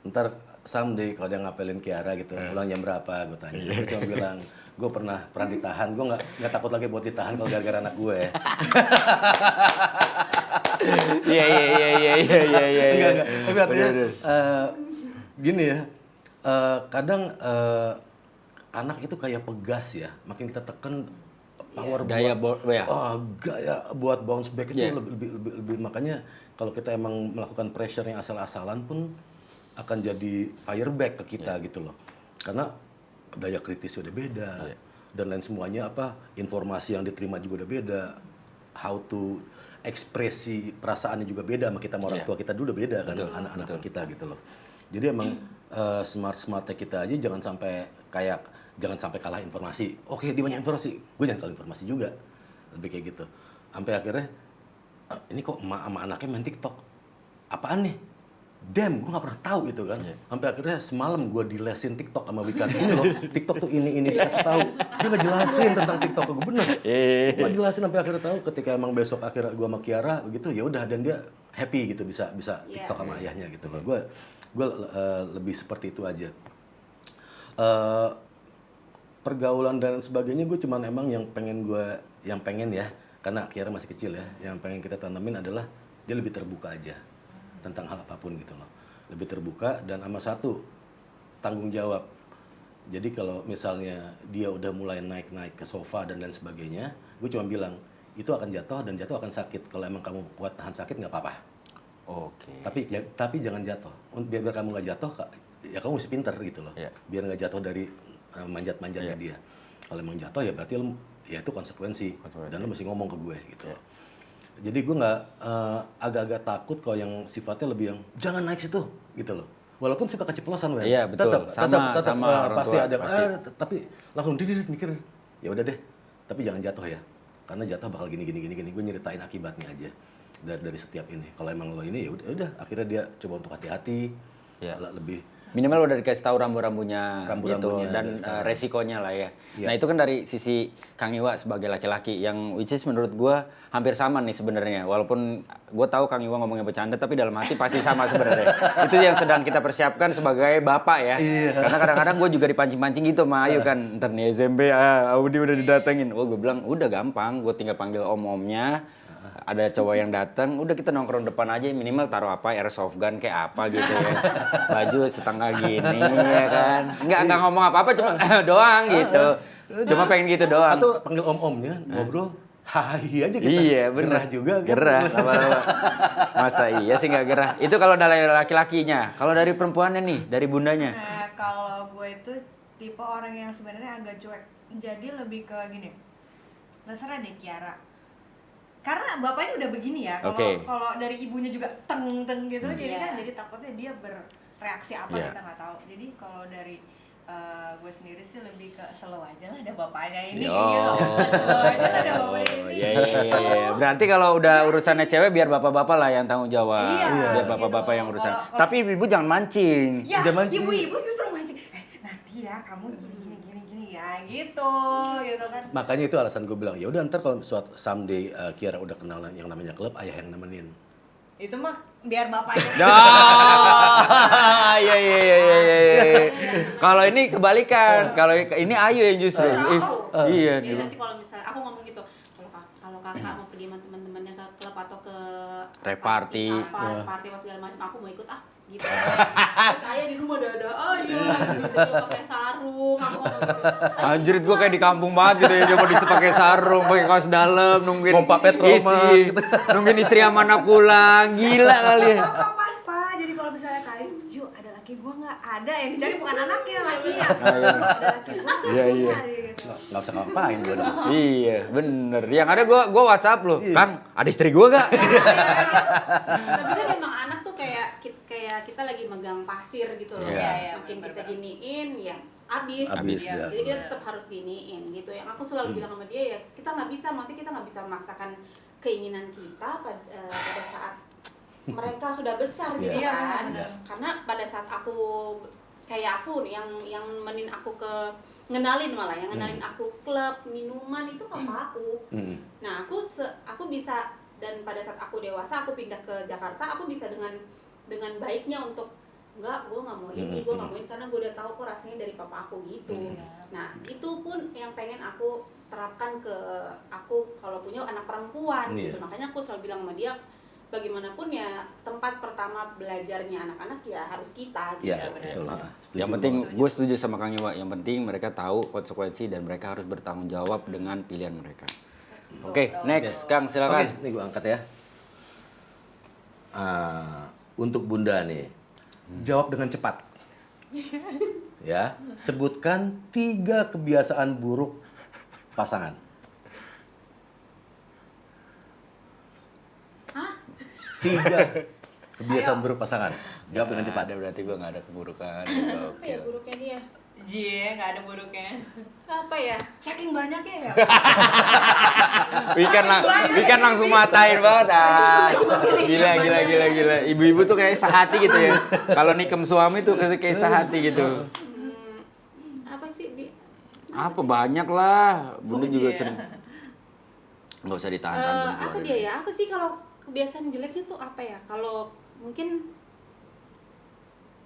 ntar someday kalau dia ngapelin Kiara gitu, pulang jam berapa? Gue tanya. Gue cuma bilang, gue pernah ditahan. Gue nggak takut lagi buat ditahan kalau gara-gara anak gue. Iya. Enggak. Tapi artinya gini ya. Kadang anak itu kayak pegas ya. Makin kita tekan power Daya gaya buat bounce back itu lebih makanya kalau kita emang melakukan pressure yang asal-asalan pun akan jadi fireback ke kita gitu loh. Karena daya kritis udah beda dan lain semuanya informasi yang diterima juga udah beda. How to ekspresi perasaannya juga beda sama kita sama orang tua kita dulu udah beda kan anak-anak kita gitu loh. Jadi emang smart-smartnya kita aja jangan sampai kalah informasi. Oke, dia banyak informasi, gue jangan kalah informasi juga. Lebih kayak gitu. Sampai akhirnya ini kok emak sama anaknya main TikTok. Apaan nih? Damn, gue gak pernah tahu gitu kan. Sampai akhirnya semalam gue dilesin TikTok sama Wikan. Ini loh, TikTok tuh ini dikasih tahu. Dia ngejelasin tentang TikTok gue bener. Gue jelasin sampai akhirnya tahu ketika emang besok akhirnya gue sama Kiara begitu ya udah dan dia happy gitu bisa TikTok sama ayahnya gitu loh. Gue lebih seperti itu aja. Pergaulan dan sebagainya gue cuman emang yang pengen ya karena Kiara masih kecil ya, yang pengen kita tanamin adalah dia lebih terbuka aja tentang hal apapun gitu loh, lebih terbuka dan sama satu tanggung jawab. Jadi kalau misalnya dia udah mulai naik ke sofa dan lain sebagainya, gue cuma bilang itu akan jatuh dan jatuh akan sakit. Kalau emang kamu kuat tahan sakit nggak apa-apa. Oke. Tapi jangan jatuh. Biar kamu nggak jatuh, ya kamu mesti pinter gitu loh. Biar nggak jatuh dari manjat-manjatnya dia. Kalau emang jatuh ya berarti ya itu konsekuensi. Dan lo mesti ngomong ke gue gitu loh. Jadi gue nggak agak-agak takut kalau yang sifatnya lebih yang jangan naik situ gitu loh. Walaupun suka keceplosan, Iya betul. Tetap Sama orang pasti tua, ada. pasti. Tapi langsung mikir ya udah deh. Tapi jangan jatuh ya. Karena jatuh bakal gini. Gue nyeritain akibatnya aja dari setiap ini. Kalau emang lo ini ya udah. Akhirnya dia coba untuk hati-hati. Lebih minimal udah dikasih tahu rambu-rambunya gitu dan resikonya lah ya. Nah itu kan dari sisi Kang Iwa sebagai laki-laki yang which is menurut gue hampir sama nih sebenarnya. Walaupun gue tahu Kang Iwa ngomongnya bercanda tapi dalam hati pasti sama sebenarnya. Itu yang sedang kita persiapkan sebagai bapak ya. Karena kadang-kadang gue juga dipancing-pancing gitu sama Ayu kan. Ntar nih SMP Audi udah didatengin. Gue bilang udah gampang, gue tinggal panggil om-omnya. Ada cowok yang datang, udah kita nongkrong depan aja, minimal taruh airsoft gun kayak apa gitu ya, baju setengah gini ya kan, nggak ngomong apa-apa cuma doang gitu, cuma pengen gitu doang. Atau panggil om-omnya ngobrol, hahi aja kita. Iya bener. Gerah juga. Gerah, lama-lama. Masa iya sih nggak gerah? Itu kalau dari laki-lakinya, kalau dari perempuannya nih, dari bundanya. Nah, kalau gue itu tipe orang yang sebenarnya agak cuek, jadi lebih ke gini, terserah deh Kiara. Karena bapaknya udah begini ya, kalau dari ibunya juga teng gitu, jadi takutnya dia bereaksi apa kita nggak tahu. Jadi kalau dari gue sendiri sih lebih ke slow aja lah, ada bapaknya ini gitu, slow aja lah ada bapaknya ini. Iya. Berarti kalau udah urusannya cewek biar bapak-bapak lah yang tanggung jawab, biar bapak-bapak yang urusan. Tapi ibu jangan mancing. Ya, ibu-ibu justru mancing. Nanti ya kamu gini ya gitu kan. Makanya itu alasan gue bilang, ya udah ntar kalau suatu someday Kiara udah kenal yang namanya klub, ayah yang nemenin. Itu mah biar bapaknya. Iya. Kalau ini kebalikan, kalau ini Ayu yang justru. Iya. Iya. Jadi nanti kalau misalnya aku ngomong gitu, kakak mau pergi sama teman-temannya ke klub atau ke Reparty. party apa segala macam, aku mau ikut gitu. Terus saya di rumah dada, iya gitu, dia pakai sarung, aku ngomong gitu. Anjir, gue kayak di kampung banget gitu ya, coba disuruh pakai sarung, pakai kaos dalam, nungguin Pompa Petromak gitu. nungguin istri sama anak pulang, gila kali ya. Pas Pak, jadi kalau misalnya kain, yuk ada laki gua nggak ada, yang dicari bukan anaknya, lakinya. Ada laki gua, Iya, gua iya. nyari gitu. Nggak usah ngapain gue dong. Iya, bener. Yang ada gue WhatsApp lo, Kang, ada istri gue gak? Tapi kan memang anak tuh kayak kita lagi megang pasir gitu loh. Iya. Makin kita bener-bener. giniin ya habis. Habis, Iya. ya, Jadi kita bener. tetap harus giniin gitu. Yang aku selalu bilang sama dia ya, kita nggak bisa, maksudnya kita nggak bisa memaksakan keinginan kita pada saat mereka sudah besar gitu Iya, kan. benar. Karena pada saat aku kayak aku nih yang menin aku ngenalin yang ngenalin aku klub, minuman itu papa aku. Nah, aku bisa, dan pada saat aku dewasa aku pindah ke Jakarta, aku bisa dengan baiknya untuk enggak, gue nggak mau ini, gue nggak mau ini, karena gue udah tahu kok rasanya dari papa aku gitu. Nah, itu pun yang pengen aku terapkan ke aku kalau punya anak perempuan gitu. Makanya aku selalu bilang sama dia, bagaimanapun ya tempat pertama belajarnya anak-anak ya harus kita gitu. Iya, betul lah. Setuju Yang penting, banget. gue setuju sama Kang Iwa, yang penting mereka tahu konsekuensi dan mereka harus bertanggung jawab dengan pilihan mereka. Oke, next, Kang, silakan. Oke, ini gue angkat ya. Untuk Bunda nih, jawab dengan cepat. Ya, sebutkan 3 kebiasaan buruk pasangan. Hah? 3 kebiasaan buruk pasangan. Jawab dengan cepat. Ada, berarti gue gak ada keburukan. Apa ya buruknya dia? Jie, nggak ada buruknya. Apa ya? Saking banyaknya ya. Wikan langsung matain banget. Gila. Ibu-ibu tuh kayak sehati gitu ya. Kalau nikem suami tuh kayak sehati gitu. Apa sih di? Apa banyak lah. Bunda Oh, juga iya. sering. Nggak usah ditahan-tahan. Bun, Apa keluarin. dia ya? Apa sih kalau kebiasaan jeleknya tuh apa ya? Kalau mungkin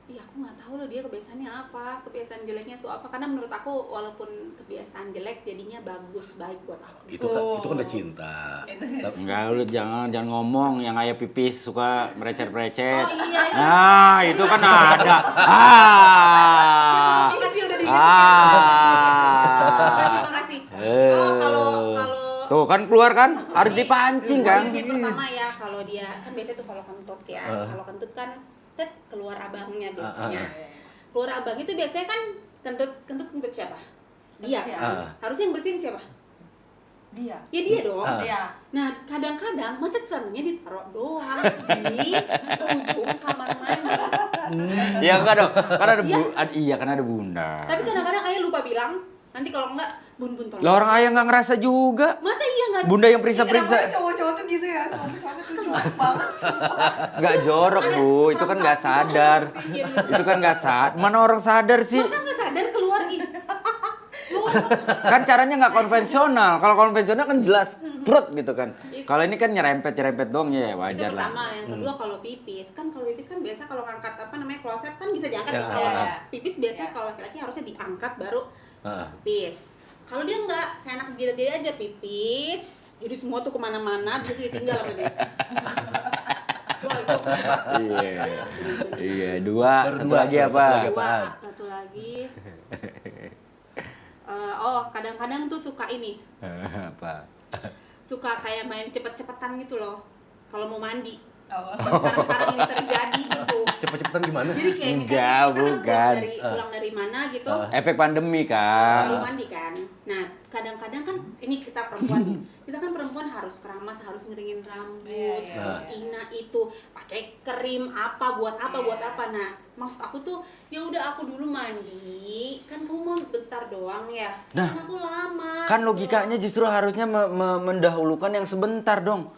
iya, aku nggak tahu loh dia kebiasaannya apa, kebiasaan jeleknya tuh apa, karena menurut aku walaupun kebiasaan jelek jadinya bagus, baik buat aku. Itu kan udah cinta. Enggak, lu jangan ngomong yang ayah pipis suka merecet-merecet. Oh iya, iya. Nah, itu kan ada. Makasih udah di Ah. Makasih. Oh, kalau Tuh kan keluar kan, harus dipancing kan. Yang pertama ya, kalau dia kan biasanya tuh kalau kentut ya, kalau kentut kan keluar abangnya biasanya. Keluar abang itu biasanya kan kentut siapa? Dia. Harusnya yang bersihin siapa? Dia. Ya dia dong. Iya. Nah, kadang-kadang masa celananya ditaruh doang di ujung kamar mandi. Ya enggak dong, kan ada iya kan ada bunda. Tapi kadang-kadang ayah lupa bilang, nanti kalau enggak bun tolong. Lah orang ayah nggak ngerasa juga. Masa iya enggak? Bunda yang Kenapa periksa-periksa. cowok-cowok tuh gitu ya? Suami-suami tuh jorok banget sumpah. Nggak jorok, Bu. Itu kan nggak sadar. Itu kan nggak sadar. Mana orang sadar sih? Masa enggak sadar keluar ih. Kan caranya nggak konvensional. Kalau konvensional kan jelas perut gitu kan. Kalau ini kan nyerempet doang ya Itu wajar lah. pertama, yang kedua kalau pipis kan biasa kalau ngangkat apa namanya kloset kan bisa diangkat Ya, nih. Kalau ya. pipis biasanya kalau laki-laki harusnya diangkat baru Ah. pipis. Kalau dia enggak, seenak dia aja pipis. Jadi semua tuh kemana-mana, bisa ditinggal sama dia. Wah, itu Iya, dua. Baru Satu dua, lagi satu apa? lagi. dua, Apaan? satu lagi. Kadang-kadang tuh suka ini, Apa? suka kayak main cepet-cepetan gitu loh. Kalau mau mandi, Oh. sekarang ini terjadi gitu. Cepet-cepetan gimana? Jadi kayak Enggak, misalnya kita kan bukan. pulang dari mana gitu, Efek pandemi lalu kan. mandi kan. Nah, kadang-kadang kan ini kita perempuan nih. Kita kan perempuan harus keramas, harus ngeringin rambut, Iya, harus ina itu, pakai krim apa buat apa. Nah, maksud aku tuh ya udah aku dulu mandi, kan kamu mau bentar doang ya. Nah, kan aku lama. Kan logikanya justru harusnya mendahulukan yang sebentar dong.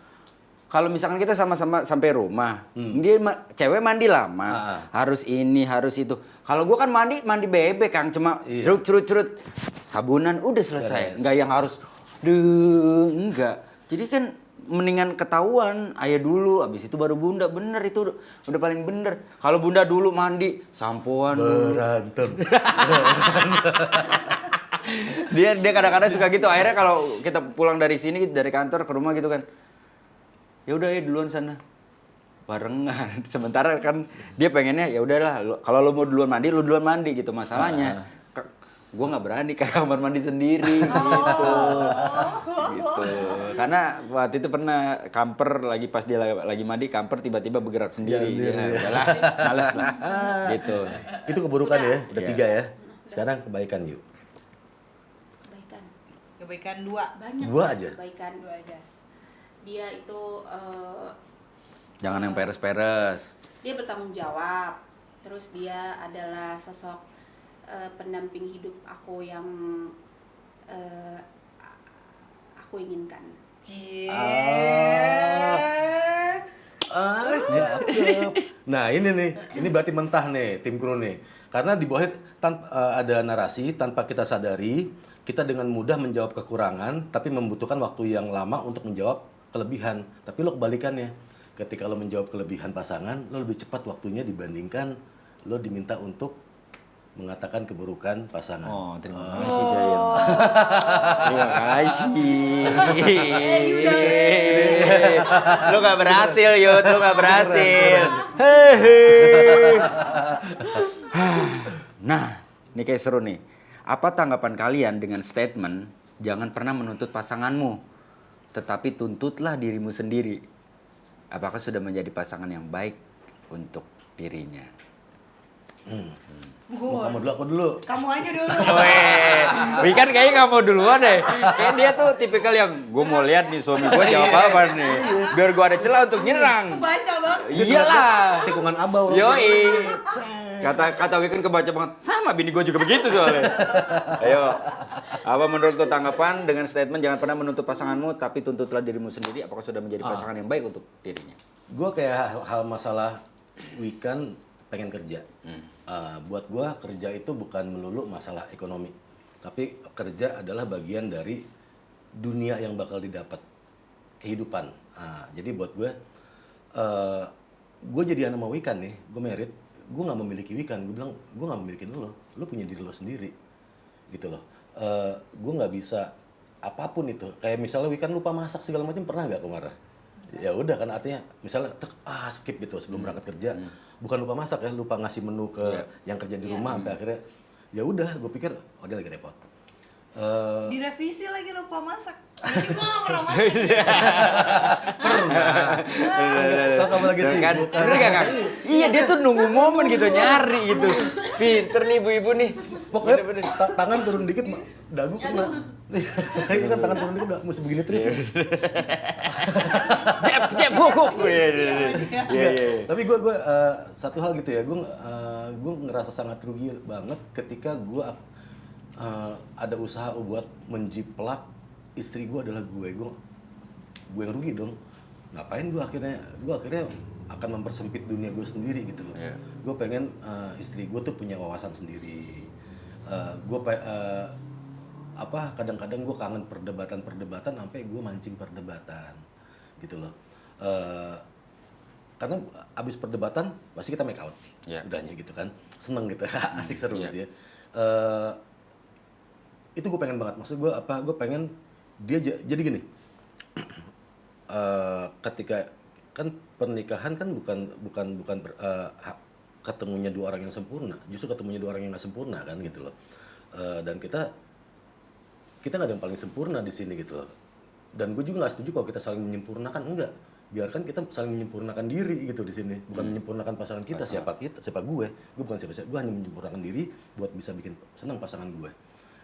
Kalau misalkan kita sama-sama sampai rumah, dia cewek mandi lama, harus ini, harus itu. Kalau gua kan mandi bebek Kang, cuma Iya. curut, sabunan udah selesai. Beres. Enggak yang harus enggak. Jadi kan mendingan ketahuan ayah dulu, abis itu baru bunda, bener itu udah paling bener. Kalau bunda dulu mandi, sampoan dulu. Berantem. Dia kadang-kadang suka gitu. Akhirnya kalau kita pulang dari sini dari kantor ke rumah gitu kan. Ya udah ya duluan sana. Barengan. Sementara kan dia pengennya ya udahlah kalau lu mau duluan mandi, lu duluan mandi gitu. Masalahnya gue nggak berani ke kamar mandi sendiri gitu. Gitu. Karena waktu itu pernah kamper lagi pas dia lagi mandi, kamper tiba-tiba bergerak sendiri. Ya, udahlah, males lah. Gitu. Itu keburukan ya, udah 3 ya. Sekarang kebaikan yuk. Kebaikan. Kebaikan 2. Banyak. 2 aja. Kebaikan. 2 aja. Dia itu Jangan yang peres-peres. dia bertanggung jawab. Terus dia adalah sosok pendamping hidup aku yang aku inginkan. Cie. Cakep. Nah ini berarti mentah nih tim kru nih. Karena di bawahnya ada narasi tanpa kita sadari, kita dengan mudah menjawab kekurangan, tapi membutuhkan waktu yang lama untuk menjawab kelebihan. Tapi lo kebalikannya, ketika lo menjawab kelebihan pasangan, lo lebih cepat waktunya dibandingkan lo diminta untuk mengatakan keburukan pasangan. Oh, terima kasih Zayan. Terima kasih. Lu gak berhasil, Yud. Lu gak berhasil. Nah, ini kayak seru nih. Apa tanggapan kalian dengan statement, jangan pernah menuntut pasanganmu, tetapi tuntutlah dirimu sendiri. Apakah sudah menjadi pasangan yang baik untuk dirinya? Mau kamu dulu, aku dulu. Kamu aja dulu. Wih kan kayaknya nggak mau duluan deh. Kayak dia tuh tipikal yang gue mau lihat nih suami gue jawab apa nih. Biar gue ada celah untuk nyerang. Kebaca bang. Iyalah. Tikungan abau. Yoi. Kata Wiken kebaca banget. Sama bini gue juga begitu soalnya. Ayo. Apa menurut lo tanggapan dengan statement jangan pernah menuntut pasanganmu tapi tuntutlah dirimu sendiri. Apakah sudah menjadi pasangan yang baik untuk dirinya? Gue kayak hal masalah Wiken pengen kerja. Buat gue kerja itu bukan melulu masalah ekonomi, tapi kerja adalah bagian dari dunia yang bakal didapat, kehidupan. Jadi buat gue jadi anak mau Wikan nih, gue merit, gue nggak memiliki Wikan, gue bilang gue nggak memiliki lo punya diri lo sendiri, gitu loh. Gue nggak bisa apapun itu, kayak misalnya Wikan lupa masak segala macam, pernah nggak aku marah? Ya udah kan artinya misalnya skip gitu sebelum berangkat kerja, bukan lupa masak ya, lupa ngasih menu ke yang kerja di rumah sampai akhirnya ya udah gue pikir oh dia lagi repot. Direvisi lagi lupa masak. Jadi gua nggak pernah masak. Kalau kamu lagi Kan? sibuk Bener gak Kang? Iya dia tuh nunggu momen gitu nyari gitu. Pinter nih ibu-ibu nih. pokoknya tangan turun dikit dagu kena. Ini kan tangan turun dikit mesti begini terus. Jep huk. Iya. Tapi gue satu hal gitu ya, gue ngerasa sangat rugi banget ketika gue ada usaha buat menjiplak istri gue adalah gue yang rugi dong. Ngapain gue akhirnya akan mempersempit dunia gue sendiri gitu loh. Yeah. Gue pengen istri gue tuh punya wawasan sendiri. Kadang-kadang gue kangen perdebatan sampai gue mancing perdebatan gitu loh. Karena abis perdebatan pasti kita make out, udahnya gitu kan, seneng gitu, asik seru gitu ya. Itu gue pengen banget, maksud gue gue pengen dia jadi gini. Ketika kan pernikahan kan bukan ketemunya dua orang yang sempurna, justru ketemunya dua orang yang nggak sempurna kan gitu loh. Dan kita nggak ada yang paling sempurna di sini gitu loh. Dan gue juga nggak setuju kalau kita saling menyempurnakan, enggak. Biarkan kita saling menyempurnakan diri gitu di sini, bukan menyempurnakan pasangan kita. Siapa gue bukan siapa, gue hanya menyempurnakan diri buat bisa bikin senang pasangan gue.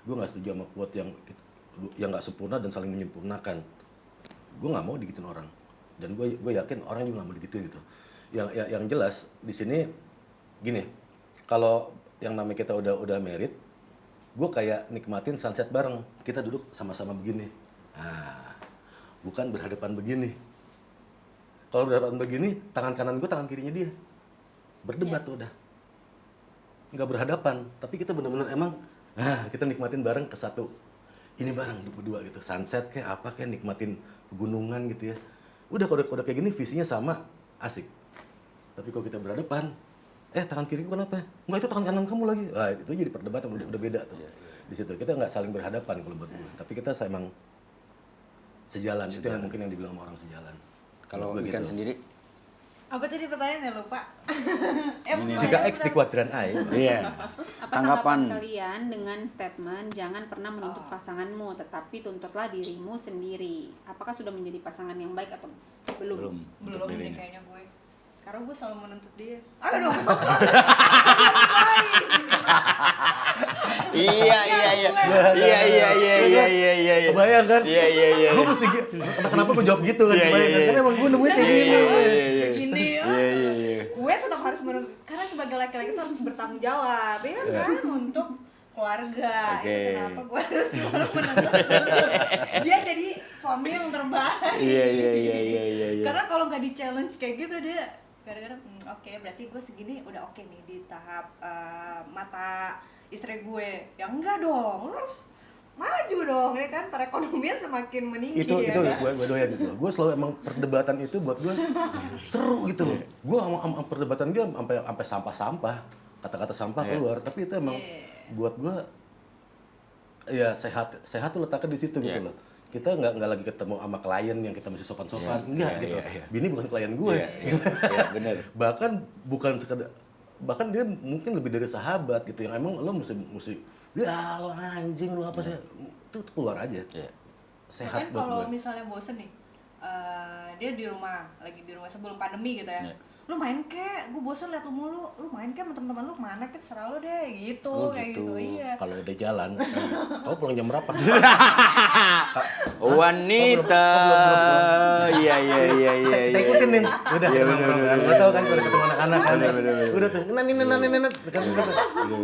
Gue nggak setuju sama quote yang nggak sempurna dan saling menyempurnakan. Gue nggak mau digituin orang, dan gue yakin orang juga nggak mau digituin gitu. Yang jelas di sini gini, kalau yang namanya kita udah married, gue kayak nikmatin sunset bareng, kita duduk sama-sama begini, bukan berhadapan begini. Kalau berhadapan begini, tangan kanan gue, tangan kirinya dia, berdebat udah, nggak berhadapan, tapi kita benar-benar emang kita nikmatin bareng ke satu ini bareng berdua gitu, sunset kayak apa kayak nikmatin pegunungan gitu ya. Udah kalau kayak gini visinya sama, asik. Tapi kalau kita berhadapan, tangan kiriku kenapa? Enggak, itu tangan kanan kamu lagi. Itu jadi perdebatan udah beda tuh. di situ. Kita nggak saling berhadapan kalau buat gue, tapi kita emang sejalan. Itu yang mungkin yang dibilang sama orang sejalan. Kalau Buat gue Ikan gitu. sendiri? Apa tadi pertanyaannya lupa? Jika X di kuadran A ya. Iya. Apa tanggapan kalian dengan statement jangan pernah menuntut pasanganmu, tetapi tuntutlah dirimu sendiri? Apakah sudah menjadi pasangan yang baik atau belum? Untuk Belum deh dirinya. kayaknya gue. Sekarang gue selalu menuntut dia. Ayo dong. Iya. Kebayang kan? Iya. Gue mesti kenapa gue jawab gitu kan? Iya, Kebayang iya, kan? iya. Karena emang gue nemuin kayak gini. Gini ya. Iya. Gue tetap harus menuntut, karena sebagai laki-laki itu harus bertanggung jawab, ya kan, untuk keluarga. Oke. Itu kenapa gue harus selalu menuntut dia jadi suami yang terbaik. Iya. Karena kalau nggak di challenge kayak gitu dia kadang-kadang oke, berarti gue segini udah oke nih di tahap mata istri gue. Ya enggak dong, lu harus maju dong, ya kan, perekonomian semakin meninggi. Itu ya kan? gue doyan gitu. Gue selalu emang perdebatan itu buat gue seru gitu loh. Gue sama perdebatan gue sampai sampah-sampah, kata-kata sampah keluar. Tapi itu emang buat gue ya sehat tuh letaknya di situ gitu loh. Kita nggak lagi ketemu sama klien yang kita mesti sopan-sopan, enggak gitu. Bini bukan klien gue. Iya, benar. Bahkan dia mungkin lebih dari sahabat gitu, yang emang lo mesti ya lo anjing lo apa sih, itu keluar aja. Iya. Sehat Bahkan buat kalau gue. misalnya bosen nih, dia lagi di rumah sebelum pandemi gitu ya. Iya. Lu main kek, gue bosen liat lu mulu. Lu main kek sama teman-teman lu kemana kek, serah lu deh gitu, Oh, kayak gitu. gitu. Iya. Kalau udah jalan, kamu pulang jam berapa? Wanita. Iya. Kita ikutin nih, udah nongkrong kan. Lo tau kan udah ketemu anak-anak kan. Bener. Udah tuh, nenek kan gitu.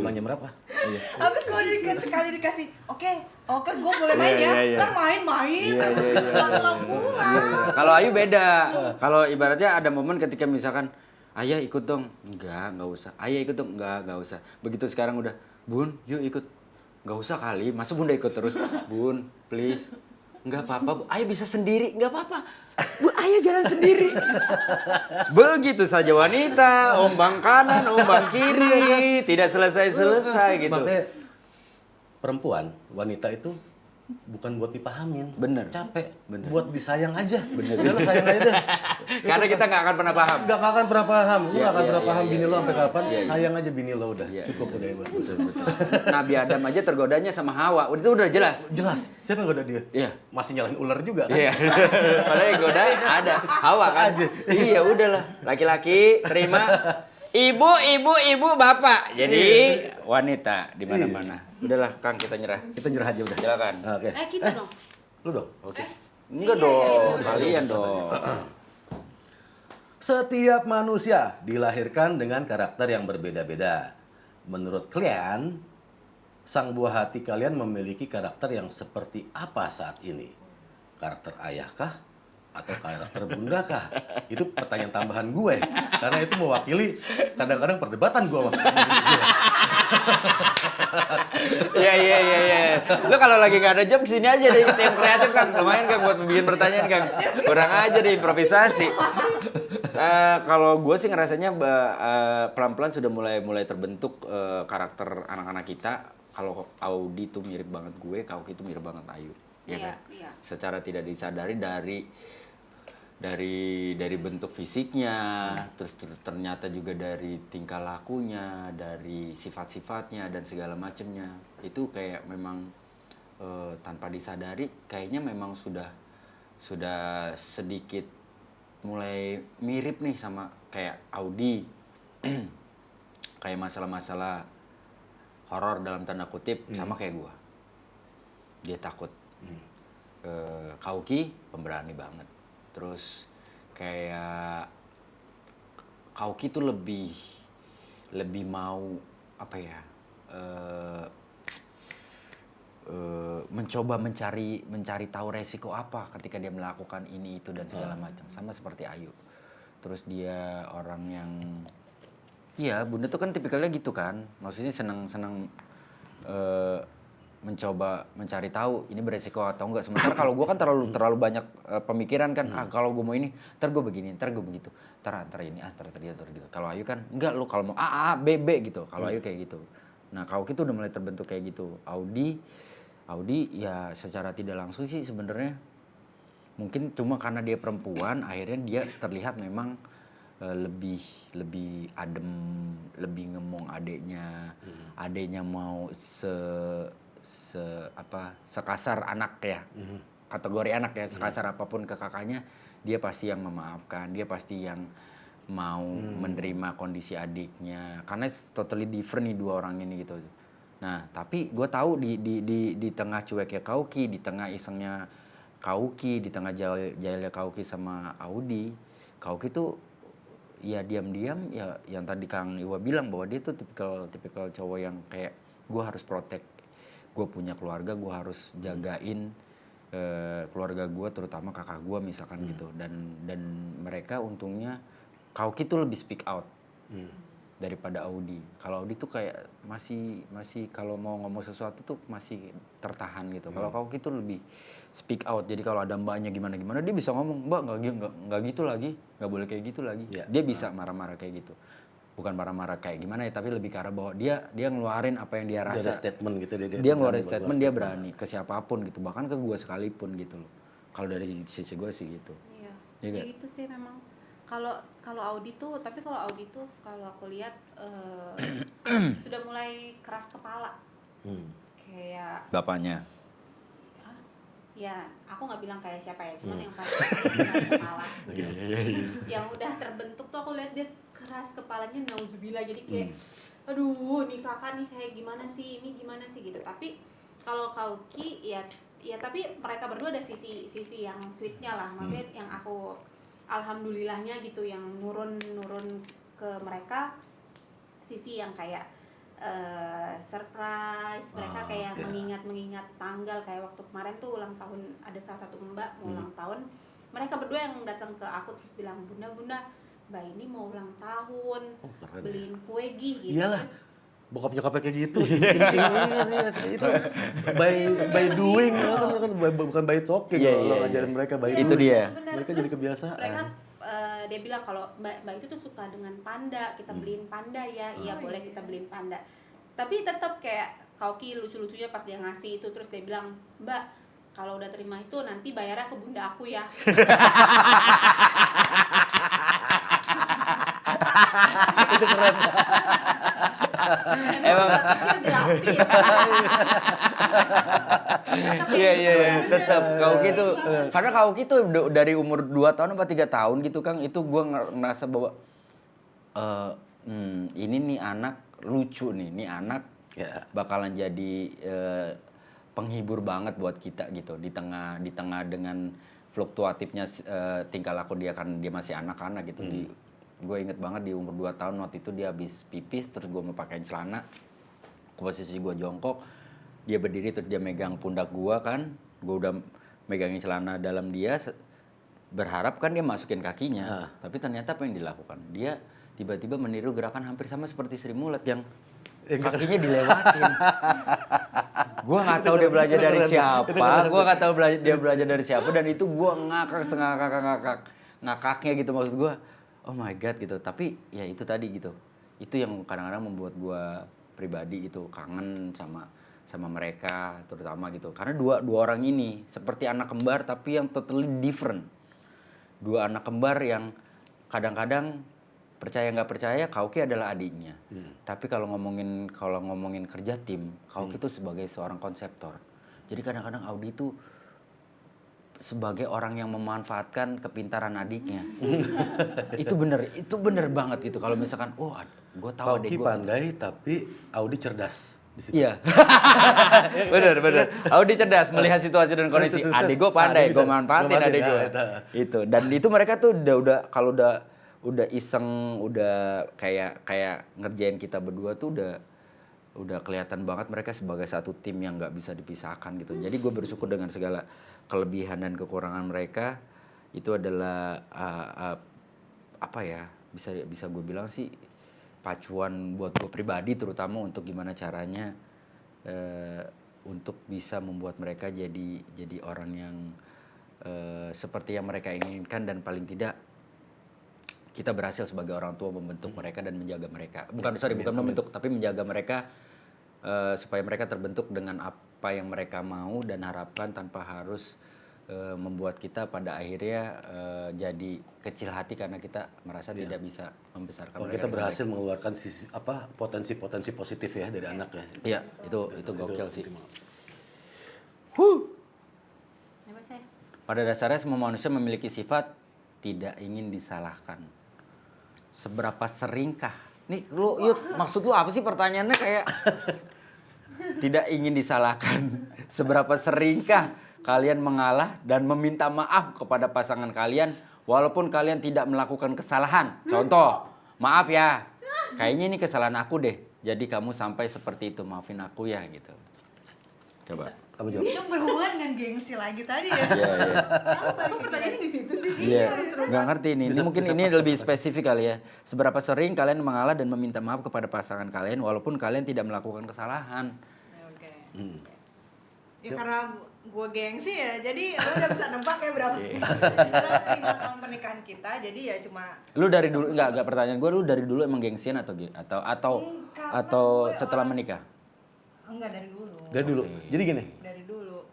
Pulang jam berapa? Iya. Habis kalau sekali dikasih, oke, gue boleh main ya. Iya. Ntar main. Iya. Pulang. Kalau Ayu beda. Kalau ibaratnya ada momen ketika misalkan Ayah ikut dong, enggak usah. Ayah ikut dong, enggak usah. Begitu sekarang udah, Bun, yuk ikut. Enggak usah kali, masa Bunda ikut terus? Bun, please. Enggak apa-apa, Ayah bisa sendiri, enggak apa-apa. Bu, Ayah jalan sendiri. Begitu saja wanita, ombang kanan, ombang kiri, tidak selesai gitu. Makanya perempuan, wanita itu bukan buat dipahamin. Bener. Capek. Bener. Buat disayang aja. Bener. Udah lo sayang aja deh. Karena kita nggak akan pernah paham. Gak akan pernah paham. Lu Iya, gak akan iya, pernah iya, paham iya, bini lo iya. sampai kapan. Iya, iya. Sayang aja bini lo udah. Iya, Cukup iya, udah buat gue. Betul. Nabi Adam aja tergodanya sama Hawa, itu udah jelas. Jelas. Siapa yang goda dia? Iya. Masih nyalahin ular juga kan? Iya. Padahal yang godain ada Hawa kan. Aja. Iya udahlah, laki-laki terima. Ibu, bapak. Jadi wanita di mana-mana. Udahlah, Kang, kita nyerah. Kita nyerah aja udah. Silakan. Oke. Kita dong. Lu dong. Oke. Enggak dong, kalian dong. Setiap manusia dilahirkan dengan karakter yang berbeda-beda. Menurut kalian, sang buah hati kalian memiliki karakter yang seperti apa saat ini? Karakter ayahkah? Atau karakter bundakah? Itu pertanyaan tambahan gue. Karena itu mewakili kadang-kadang perdebatan gue sama diri gue. Iya. Lu kalau lagi nggak ada job kesini aja deh, yang kreatif kan, lumayan kan buat bikin pertanyaan kan. Kurang aja deh improvisasi. Kalau gue sih ngerasanya pelan-pelan sudah mulai terbentuk karakter anak-anak kita. Kalau Audi tuh mirip banget gue, Kauki tuh mirip banget Ayu. Ya kan? Iya. Secara tidak disadari dari bentuk fisiknya, terus ternyata juga dari tingkah lakunya, dari sifat-sifatnya dan segala macamnya. Itu kayak memang tanpa disadari kayaknya memang sudah sedikit mulai mirip nih sama kayak Audi. Kayak masalah-masalah horor dalam tanda kutip sama kayak gua. Dia takut. Kauki pemberani banget. Terus kayak Kauki tuh lebih mau apa ya? Mencoba mencari tahu resiko apa ketika dia melakukan ini itu dan segala macam. Sama seperti Ayu. Terus dia orang yang iya, Bunda tuh kan tipikalnya gitu kan. Maksudnya senang mencoba mencari tahu ini beresiko atau enggak. Sementara kalau gue kan terlalu banyak pemikiran kan. Kalau gue mau ini, ntar gue begini, ntar gue begitu. Ntar ini, ntar gitu. Kalau Ayu kan enggak, lu kalau mau A, B, B gitu. Kalau Ayu kayak gitu. Nah Kauki tuh udah mulai terbentuk kayak gitu. Audi ya secara tidak langsung sih sebenarnya mungkin cuma karena dia perempuan akhirnya dia terlihat memang lebih adem, lebih ngemong adeknya mau sekasar anak ya, kategori anak ya, sekasar apapun ke kakaknya dia pasti yang memaafkan, dia pasti yang mau menerima kondisi adiknya karena totally different nih dua orang ini gitu. Nah tapi gue tahu di tengah cueknya Kauki, di tengah isengnya Kauki, di tengah jailnya Kauki sama Audi, Kauki tuh ya diam-diam ya yang tadi Kang Iwa bilang bahwa dia tuh tipikal cowok yang kayak gue harus protect, gue punya keluarga, gue harus jagain keluarga gue terutama kakak gue misalkan gitu, dan mereka untungnya Kauki tuh lebih speak out daripada Audi. Kalau Audi tuh kayak masih kalau mau ngomong sesuatu tuh masih tertahan gitu. Kalau Kauki tuh lebih speak out. Jadi kalau ada mbaknya gimana dia bisa ngomong, "Mbak nggak gitu lagi, nggak boleh kayak gitu lagi." Ya. Dia bisa marah-marah kayak gitu. Bukan marah-marah kayak gimana ya, tapi lebih ke arah bahwa dia ngeluarin apa yang dia Dia rasa. ada statement gitu Dia ngeluarin statement, dia berani ke siapapun gitu, bahkan ke gue sekalipun gitu loh. Kalau dari sisi gue sih gitu. Iya. Iya Kayak gak? gitu sih memang. Kalau Audi tuh, tapi kalau Audi tuh kalau aku lihat sudah mulai keras kepala. Kayak Bapaknya. ya aku nggak bilang kayak siapa ya, cuman yang pasti dia keras kepala. Yang udah terbentuk tuh aku lihat dia keras kepalanya nauzubillah, jadi kayak aduh nih kakak nih kayak gimana sih, ini gimana sih gitu. Tapi kalau Kauki ya tapi mereka berdua ada sisi yang sweetnya lah, maksudnya yang aku alhamdulillahnya gitu, yang nurun ke mereka, sisi yang kayak surprise mereka, kayak mengingat tanggal, kayak waktu kemarin tuh ulang tahun, ada salah satu mbak mau ulang tahun, mereka berdua yang datang ke aku terus bilang, bunda mbak ini mau ulang tahun, beliin kue gitu. Iyalah, bokap nyokapnya kayak gitu. Itu by doing kan bukan by talking. Kalau ngajarin mereka by Itu doing. dia. Mereka jadi kebiasaan. Mereka dia bilang kalau mbak itu tuh suka dengan panda, kita beliin panda ya. Iya boleh kita beliin panda. Tapi tetap kayak Kauki lucu-lucunya pas dia ngasih itu, terus dia bilang, "Mbak, kalau udah terima itu nanti bayarnya ke bunda aku ya." Itu keren. Emang gratis. Iya, tetap Kauki tuh. Karena Kauki tuh dari umur 2 tahun atau 3 tahun gitu Kang, itu gue ngerasa bahwa ini nih anak lucu nih anak bakalan jadi penghibur banget buat kita gitu di tengah dengan fluktuatifnya tingkah laku dia, kan dia masih anak-anak gitu. Gue inget banget di umur 2 tahun waktu itu dia habis pipis, terus gue mau pakaiin celana, posisi gue jongkok, dia berdiri terus dia megang pundak gue kan, gue udah megangin celana dalam dia, berharap kan dia masukin kakinya, tapi ternyata apa yang dilakukan, dia tiba-tiba meniru gerakan hampir sama seperti Sri Mulat yang kakinya dilewatin. Gue nggak tahu dia belajar dari siapa, dia belajar dari siapa, dan itu gue ngakaknya gitu, maksud gue, oh my god gitu. Tapi ya itu tadi gitu, itu yang kadang-kadang membuat gue pribadi gitu kangen sama mereka terutama gitu, karena dua orang ini seperti anak kembar tapi yang totally different. Dua anak kembar yang kadang-kadang percaya nggak percaya Kauki adalah adiknya, tapi kalau ngomongin kerja tim, Kauki itu sebagai seorang konseptor. Jadi kadang-kadang Audi itu sebagai orang yang memanfaatkan kepintaran adiknya. Itu bener banget gitu. Kalau misalkan, gue tahu Kauki adik gue pandai tapi Audi cerdas di situ. Iya. bener. Audi cerdas melihat situasi dan kondisi. Adik gue pandai, gue manfaatin adik gue. Itu. Dan itu mereka tuh udah kalau udah iseng, udah kayak ngerjain kita berdua tuh udah kelihatan banget mereka sebagai satu tim yang nggak bisa dipisahkan gitu. Jadi gue bersyukur dengan segala kelebihan dan kekurangan mereka. Itu adalah apa ya, bisa gue bilang sih pacuan buat gue pribadi, terutama untuk gimana caranya untuk bisa membuat mereka jadi orang yang seperti yang mereka inginkan, dan paling tidak kita berhasil sebagai orang tua membentuk mereka dan menjaga mereka. Bukan membentuk, tapi menjaga mereka supaya mereka terbentuk dengan apa yang mereka mau dan harapkan tanpa harus membuat kita pada akhirnya jadi kecil hati karena kita merasa tidak bisa membesarkan Kalau mereka. kita dengan berhasil mengeluarkan potensi-potensi positif ya dari anak ya. baik. Iya, itu gokil sih. optimal. Apa saya? Pada dasarnya semua manusia memiliki sifat tidak ingin disalahkan. Seberapa seringkah? Nih lu Yud, maksud lu apa sih pertanyaannya kayak tidak ingin disalahkan. Seberapa seringkah kalian mengalah dan meminta maaf kepada pasangan kalian walaupun kalian tidak melakukan kesalahan? Contoh, maaf ya, kayaknya ini kesalahan aku deh. Jadi kamu sampai seperti itu, maafin aku ya gitu. Coba. Kamu jawab. Itu berhubungan dengan gengsi lagi tadi ya. Iya, iya. Kok pertanyaannya di situ sih? Iya, nggak ngerti ini. Ini mungkin ini lebih spesifik kali ya. Seberapa sering kalian mengalah dan meminta maaf kepada pasangan kalian walaupun kalian tidak melakukan kesalahan? Oke. Hmm. Ya karena gue gengsi ya, jadi lo udah bisa nebak ya berapa. Iya. Dalam 5 tahun pernikahan kita, jadi ya cuma Lu dari dulu nggak pertanyaan gue, lu dari dulu emang gengsian atau Enggak, setelah menikah? enggak dari dulu. Dari dulu. Jadi gini, Dari dulu.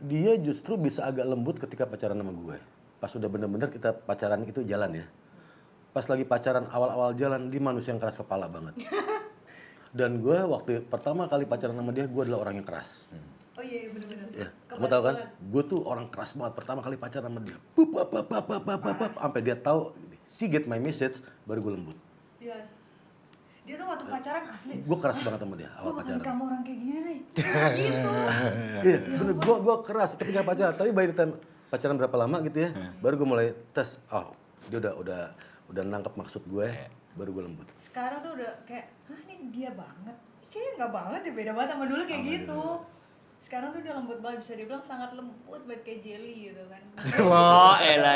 dia justru bisa agak lembut ketika pacaran sama gue. Pas udah bener-bener kita pacaran itu jalan ya. Pas lagi pacaran awal-awal jalan, dia manusia yang keras kepala banget. Dan gue waktu pertama kali pacaran sama dia, gue adalah orang yang keras. Oh iya bener-bener. Ya, kamu tahu kan? Gue tuh orang keras banget pertama kali pacaran sama dia. Sampai dia tahu, she get my message, baru gue lembut. Iya. Dia tuh waktu pacaran asli. Gue keras banget sama dia awal Gue bukan pacaran. kamu orang kayak gini nih. Gitu. Iya, bener. Gue keras ketika pacaran. Tapi by the time pacaran berapa lama gitu ya, baru gue mulai tes. Oh, dia udah nangkep maksud gue, baru gue lembut. Sekarang tuh udah kayak, hah ini dia banget. Kayaknya nggak banget ya, beda banget sama dulu kayak gitu. Sekarang tuh dia lembut banget, bisa dibilang sangat lembut banget kayak jelly gitu kan. Oh, elah.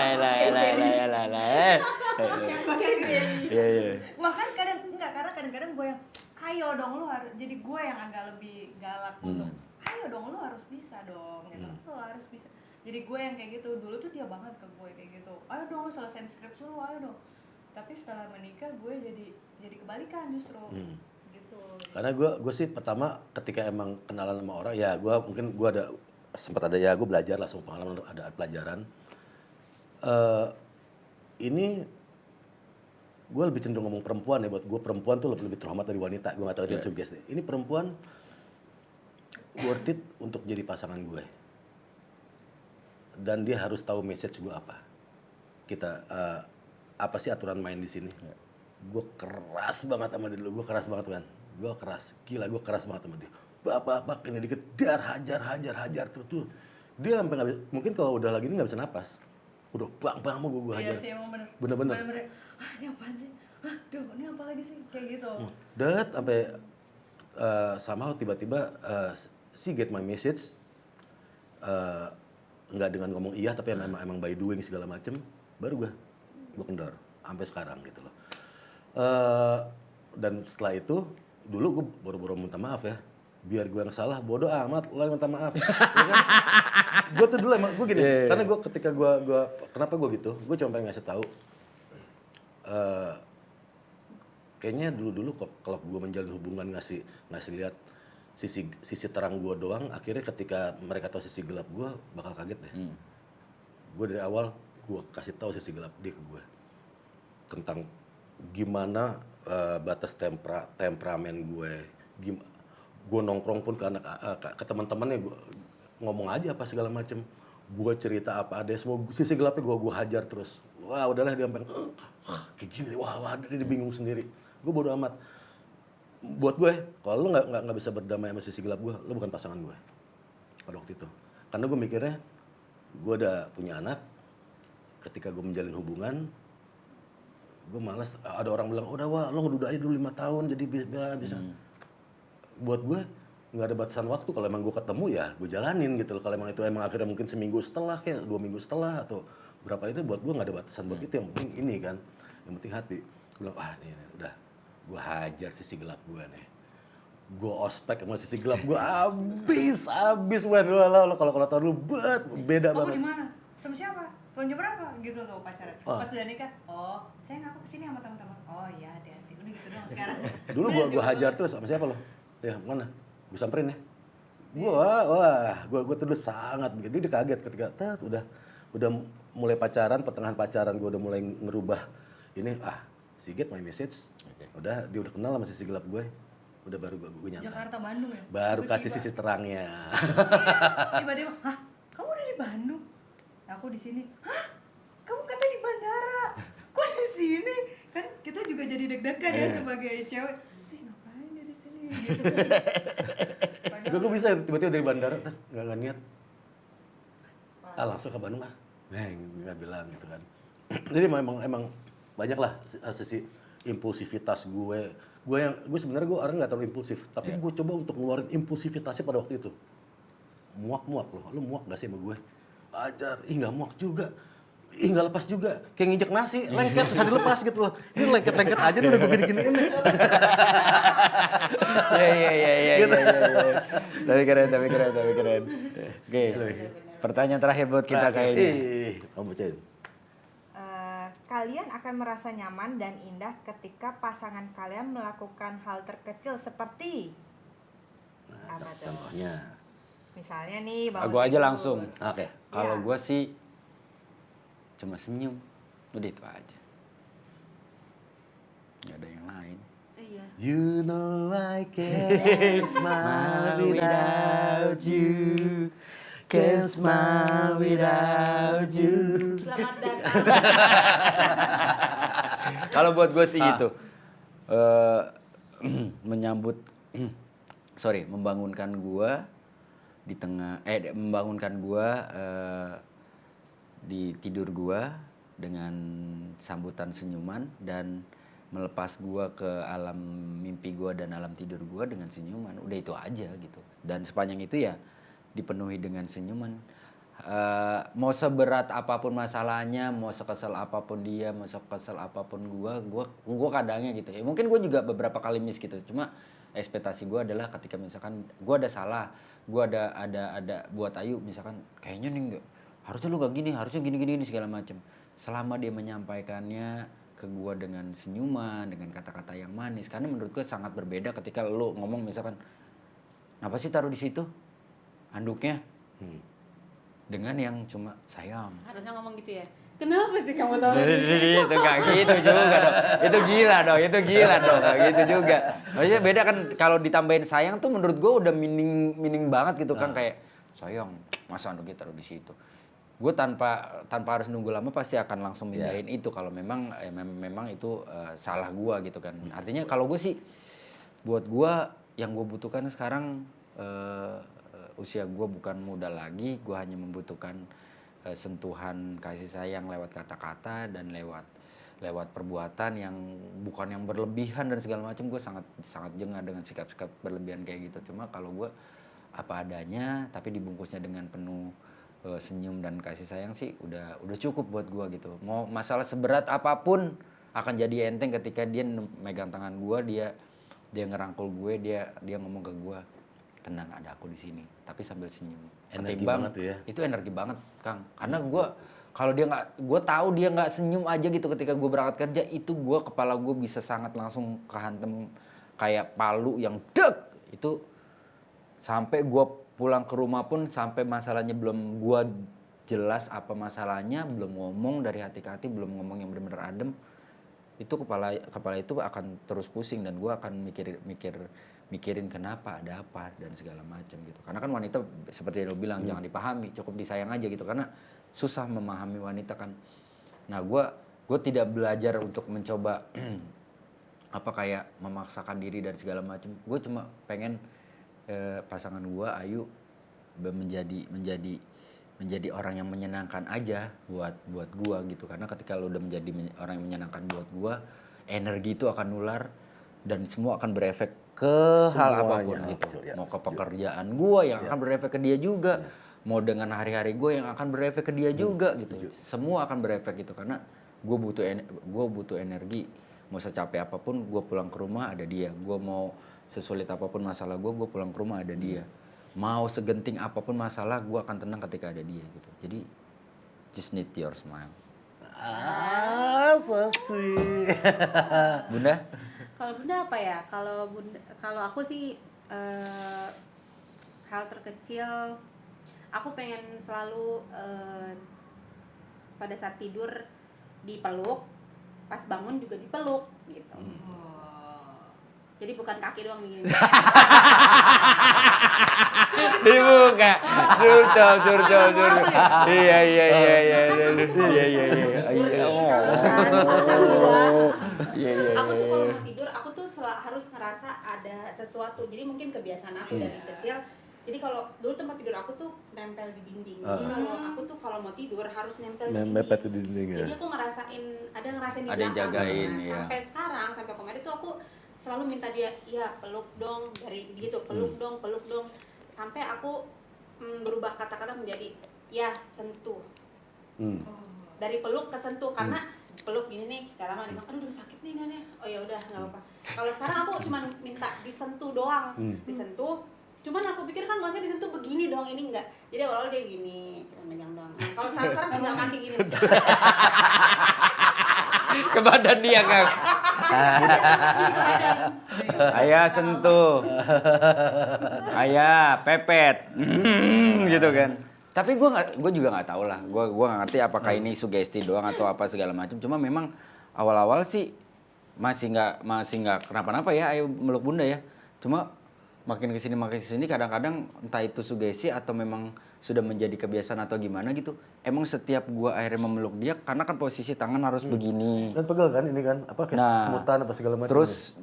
Kayak jelly. Iya, iya. Bahkan karena kadang-kadang gue yang, ayo dong lu harus, jadi gue yang agak lebih galak untuk, ayo dong lu harus bisa dong, gitu. Lu harus bisa. Jadi gue yang kayak gitu, dulu tuh dia banget ke gue kayak gitu. Ayo dong lu selesaiin skripsi lu, ayo dong. Tapi setelah menikah gue jadi kebalikan justru. Gitu. Karena gue sih pertama ketika emang kenalan sama orang, ya gue mungkin gue sempat ada ya gue belajar langsung pengalaman, ada pelajaran. Ini gue lebih cenderung ngomong perempuan ya, buat gue perempuan tuh lebih terhormat dari wanita. Gue gak tahu itu sugesti. Ini perempuan worth it untuk jadi pasangan gue. Dan dia harus tahu message gue apa. Kita apa sih aturan main di sini? Gue keras banget sama dia dulu. Gue keras banget kan. Gue keras, gila gue keras banget sama dia. Bapak ini dikejar, hajar terus. Dia sampai nggak bisa. Mungkin kalau udah lagi ini nggak bisa napas. Udah bang mau gue hajar. Iya sih emang bener. Bener-bener. Ah ini apaan sih? Ah duh ini apa lagi sih? Kayak gitu. Sampai somehow tiba-tiba she get my message. Nggak dengan ngomong iya tapi emang by doing segala macem. Baru gue kendor sampai sekarang gitu loh. Dan setelah itu dulu gue baru minta maaf ya. Biar gue yang salah, bodoh amat, lo yang minta maaf. Ya kan? Gue tuh dulu emang, gue gini, karena gue ketika gue kenapa gue gitu, gue cuma pengen ngasih tahu. Kayaknya dulu kalau gue menjalin hubungan ngasih lihat sisi terang gue doang, akhirnya ketika mereka tahu sisi gelap gue, bakal kaget deh. Gue dari awal, gue kasih tahu sisi gelap dia ke gue. Tentang gimana batas temperamen gue, gue nongkrong pun ke teman-temannya gue ngomong aja apa segala macem, gue cerita apa ada semua sisi gelapnya gue hajar terus. Wah udahlah dia sampai kayak gini, wah dia bingung sendiri. Gue bodo amat. Buat gue kalau lu nggak bisa berdamai sama sisi gelap gue, lu bukan pasangan gue pada waktu itu. Karena gue mikirnya gue udah punya anak, ketika gue menjalin hubungan gue malas, ada orang bilang udah wah lo ngeduda aja dulu 5 tahun jadi bisa. Buat gue nggak ada batasan waktu, kalau emang gue ketemu ya gue jalanin gitu loh. Kalau emang itu emang akhirnya mungkin seminggu setelah, kayak 2 minggu setelah atau berapa, itu buat gue nggak ada batasan buat itu. Yang penting ini kan, yang penting hati. Gue bilang ini udah gue hajar sisi gelap gue nih, gue ospek sama sisi gelap gue abis wen. Lo kalau tahu lu beda Kamu banget. di mana? Sama siapa? Tahun jam berapa? Gitu tuh pacaran. Pas udah nikah, oh saya ngaku kesini sama teman-teman. Oh iya hati-hati. Udah gitu doang sekarang. Dulu gue hajar terus sama siapa lo? Ya mana? gue samperin ya. Gue tuh udah sangat begitu, dia kaget ketika udah mulai pacaran, pertengahan pacaran gue udah mulai ngerubah ini, Sigit my message, udah dia udah kenal sama sisi gelap gue, udah baru gue nyantai. Jakarta Bandung ya. Baru Tiba-tiba. kasih sisi terangnya. Tiba-tiba, hah, kamu udah di Bandung? Aku di sini. Hah, kamu kata di bandara? Kok di sini? Kan kita juga jadi deg-degan ya sebagai cewek. Ngapain dia di sini? Gitu kan. Padahal Gue bisa tiba-tiba dari bandara, nggak niat. Langsung ke Bandung nggak bilang gitu kan. Jadi emang banyak lah sisi impulsivitas gue. Gue sebenarnya gue orang nggak terlalu impulsif, tapi gue coba untuk ngeluarin impulsivitasnya pada waktu itu. Muak loh, lu muak gak sih sama gue? Ajar, nggak muak juga. Nggak lepas juga, kayak nginjek nasi, lengket susah dilepas gitu loh. Ini lengket aja nih udah gue gini-giniin nih. Iya. Tapi keren. Oke. Pertanyaan terakhir buat kita kayaknya. Kamu bacain. Kalian akan merasa nyaman dan indah ketika pasangan kalian melakukan hal terkecil seperti apa tuh? Contohnya. Misalnya nih, bangun Gue aja tidur. langsung. Oke. Kalau Iya. gue sih cuma senyum, udah itu aja. Gak ada yang lain. Iya. You know I can't smile without you. Can't smile without you. Selamat datang. Kalau buat gue sih gitu, menyambut, membangunkan gue di tengah, membangunkan gue di tidur gue dengan sambutan senyuman dan melepas gue ke alam mimpi gue dan alam tidur gue dengan senyuman, udah itu aja gitu. Dan sepanjang itu ya dipenuhi dengan senyuman. Mau seberat apapun masalahnya, mau sekesal apapun dia, mau sekesal apapun gue kadangnya gitu ya. Mungkin gue juga beberapa kali miss gitu. Cuma ekspektasi gue adalah ketika misalkan gue ada salah, gue ada buat Ayu misalkan kayaknya nih enggak, harusnya lu gak gini, harusnya gini segala macam. Selama dia menyampaikannya ke gue dengan senyuman, dengan kata-kata yang manis. Karena menurut gue sangat berbeda ketika lu ngomong misalkan, apa sih taruh di situ handuknya? Dengan yang cuma sayang. Harusnya ngomong gitu ya. Kenapa sih kamu tahu? Itu gak gitu juga dong. Itu gila dong. Gak gitu juga. Maksudnya beda kan kalau ditambahin sayang tuh menurut gue udah meaning banget gitu kan, kayak sayang, masa handuknya taruh di situ. Gue tanpa harus nunggu lama pasti akan langsung mindahin itu kalau memang memang itu salah gue gitu kan. Artinya kalau gue sih buat gue yang gue butuhkan sekarang usia gue bukan muda lagi, gue hanya membutuhkan sentuhan kasih sayang lewat kata-kata dan lewat perbuatan yang bukan yang berlebihan dan segala macam. Gue sangat jengah dengan sikap-sikap berlebihan kayak gitu. Cuma kalau gue apa adanya tapi dibungkusnya dengan penuh senyum dan kasih sayang sih udah cukup buat gue gitu. Mau masalah seberat apapun akan jadi enteng ketika dia megang tangan gue, dia ngerangkul gue, dia ngomong ke gue, tenang, ada aku di sini, tapi sambil senyum. Energi Ketimbang, banget tuh ya. itu energi banget Kang, karena gue kalau dia nggak, gue tahu dia nggak senyum aja gitu ketika gue berangkat kerja, itu gue kepala gue bisa sangat langsung kehantem kayak palu yang dek itu, sampai gue pulang ke rumah pun sampai masalahnya belum gue jelas apa masalahnya, belum ngomong dari hati ke hati, belum ngomong yang benar-benar adem, itu kepala itu akan terus pusing dan gue akan mikirin kenapa, ada apa dan segala macam gitu. Karena kan wanita seperti yang lo bilang jangan dipahami, cukup disayang aja gitu, karena susah memahami wanita kan. Nah gue tidak belajar untuk mencoba apa kayak memaksakan diri dan segala macam. Gue cuma pengen pasangan gue Ayu menjadi orang yang menyenangkan aja buat gue gitu. Karena ketika lo udah menjadi orang yang menyenangkan buat gue, energi itu akan nular dan semua akan berefek ke hal apapun gitu. Ya, mau ke pekerjaan gue yang akan berefek ke dia juga, mau dengan hari-hari gue yang akan berefek ke dia juga gitu. Semua akan berefek gitu karena gue butuh energi. Mau secapek apapun gue pulang ke rumah ada dia. Gue mau sesulit apapun masalah gue pulang ke rumah ada dia. Mau segenting apapun masalah gue akan tenang ketika ada dia gitu. Jadi just need your smile. So sweet. Bunda? Kalau Bunda apa ya? Kalau aku sih hal terkecil aku pengen selalu pada saat tidur dipeluk, pas bangun juga dipeluk gitu. Jadi bukan kaki doang nih. Dibuka. Curcol. Iya. Aku tuh kalau mau tidur, aku tuh harus ngerasa ada sesuatu. Jadi mungkin kebiasaan aku dari kecil. Jadi kalau dulu tempat tidur aku tuh nempel di dinding. Jadi kalau aku tuh kalau mau tidur harus nempel di dinding. Mepet ke dinding ya. Jadi aku ngerasain di Ada yang belakang. jagain, Nah, ya. sampai sekarang, sampai kemarin tuh aku selalu minta dia, ya peluk dong, dari gitu, peluk dong. Sampai aku berubah kata-kata menjadi ya sentuh. Dari peluk ke sentuh, karena peluk gini nih, gak lama nih, aduh sakit nih Nenek. Oh ya udah nggak apa-apa. Kalau sekarang aku cuma minta disentuh doang, disentuh. Cuman aku pikir kan maksudnya disentuh begini doang, ini enggak. Jadi awal-awal dia gini, cuma megang doang. Nah, kalau sekarang tinggal kaki gini. Ke badan dia, Kang. Ayah sentuh. Ayah pepet. Gitu kan. Tapi gue juga nggak tahu lah. Gue nggak ngerti apakah ini sugesti doang atau apa segala macam. Cuma memang awal-awal sih masih nggak kenapa-napa ya ayo meluk bunda ya. Cuma makin kesini kadang-kadang entah itu sugesti atau memang sudah menjadi kebiasaan atau gimana gitu. Emang setiap gua akhirnya memeluk dia karena kan posisi tangan harus begini. Dan pegel kan ini kan apa kayak semutan apa segala macam. Terus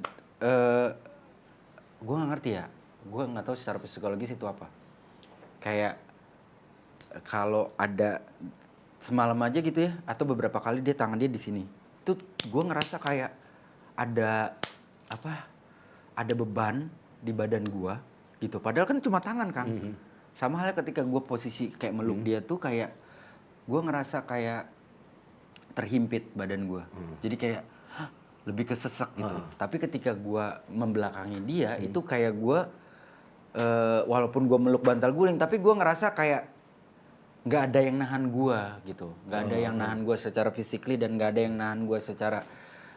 gua nggak ngerti ya. Gua nggak tahu secara psikologis itu apa. Kayak kalau ada semalam aja gitu ya atau beberapa kali dia tangan dia di sini. Itu gua ngerasa kayak ada apa? Ada beban di badan gua gitu. Padahal kan cuma tangan kan. Sama halnya ketika gua posisi kayak meluk dia tuh kayak gua ngerasa kayak terhimpit badan gua. Jadi kayak lebih kesesek gitu. Tapi ketika gua membelakangi dia itu kayak gua walaupun gua meluk bantal guling tapi gua ngerasa kayak nggak ada yang nahan gua gitu. Nggak ada yang nahan gua secara physically dan nggak ada yang nahan gua secara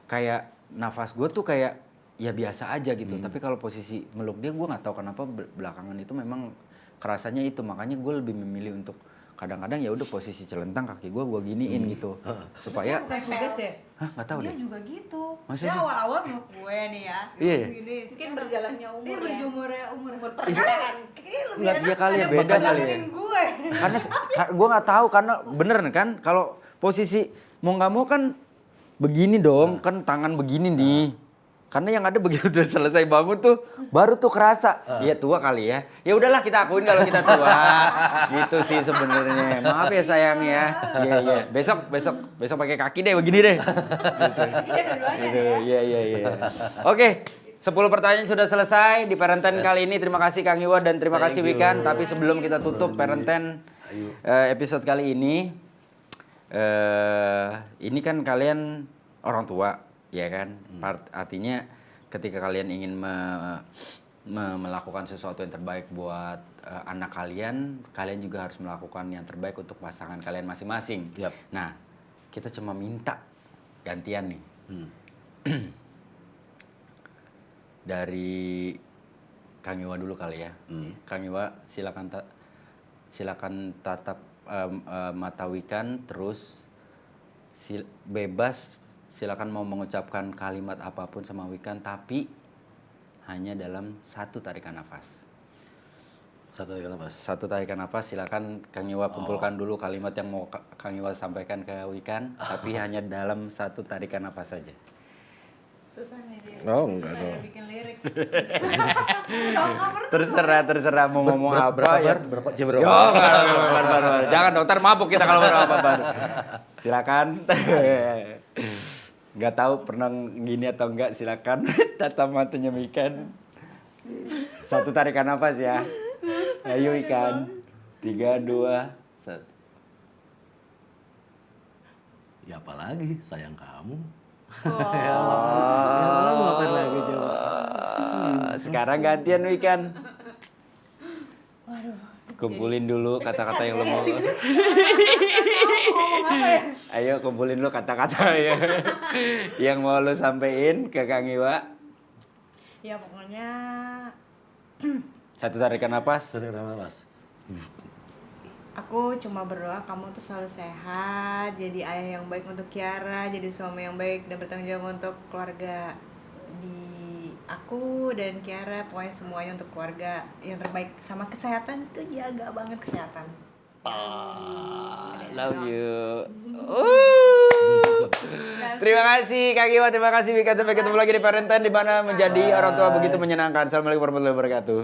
kayak nafas gua tuh kayak ya biasa aja gitu. Tapi kalau posisi meluk dia gue nggak tahu kenapa belakangan itu memang kerasanya itu. Makanya gue lebih memilih untuk kadang-kadang ya udah posisi celentang kaki gue giniin gitu. Supaya Bukan suges deh. hah nggak tahu Dia deh. juga gitu. Masa Dia sih? awal-awal meluk gue nih ya. Iya. Gini. Mungkin berjalannya umur Dia ya. berjumurnya umur persekian. Kayaknya lebih Nggak, enak dia kali ya, ada beda kali ya. belakangin gue. Karena gue nggak tahu karena bener kan kalau posisi mau nggak mau kan begini dong kan tangan begini nih. Karena yang ada begitu udah selesai bangun tuh baru tuh kerasa. Iya tua kali ya. Ya udahlah kita akuin kalau kita tua. Gitu sih sebenarnya. Maaf ya sayang ya. Iya. Besok pakai kaki deh begini deh. Iya dua-duanya Gitu. ya. Iya. Oke. 10 pertanyaan sudah selesai di Parenten kali ini. Terima kasih Kang Iwa dan terima kasih Wikan. Tapi sebelum kita tutup Parenten episode kali ini kan kalian orang tua, ya kan? Artinya ketika kalian ingin melakukan sesuatu yang terbaik buat anak kalian juga harus melakukan yang terbaik untuk pasangan kalian masing-masing. Yap. Nah, kita cuma minta gantian nih. Dari Kang Iwa dulu kali ya. Kang Iwa silakan tatap mata Wikan terus bebas silakan mau mengucapkan kalimat apapun sama Wikan tapi hanya dalam satu tarikan nafas. Satu tarikan nafas silakan Kang Iwa kumpulkan dulu kalimat yang mau Kang Iwa sampaikan ke Wikan tapi hanya dalam satu tarikan nafas saja. Susah nih dia. Oh, enggak Susah dong. ya bikin lirik. Terserah mau ngomong apa ya. Berapa? Yo, jangan dokter mabuk kita kalau berapa baru. Silakan. Nggak tahu pernah gini atau enggak silakan tatap matanya Wikan. Satu tarikan nafas ya. Ayo Wikan. 3, 2, 1. Ya apalagi sayang kamu. Ngapain lagi coba? Sekarang gantian Wikan. Waduh. Kumpulin dulu kata-kata yang lo mau. Ngomong apa ya? Ayo kumpulin dulu kata-kata yang mau lo sampein ke Kang Iwa. Ya pokoknya Satu tarikan napas. Tarik nafas. Aku cuma berdoa kamu tuh selalu sehat, jadi ayah yang baik untuk Kiara, jadi suami yang baik dan bertanggung jawab untuk keluarga di aku dan Kiara, pokoknya semuanya untuk keluarga yang terbaik. Sama kesehatan tuh jaga banget kesehatan. Love you. Terima kasih Kak Giwa, terima kasih Mika. Sampai ketemu lagi di Parentan di mana menjadi orang tua begitu menyenangkan. Assalamualaikum warahmatullahi wabarakatuh.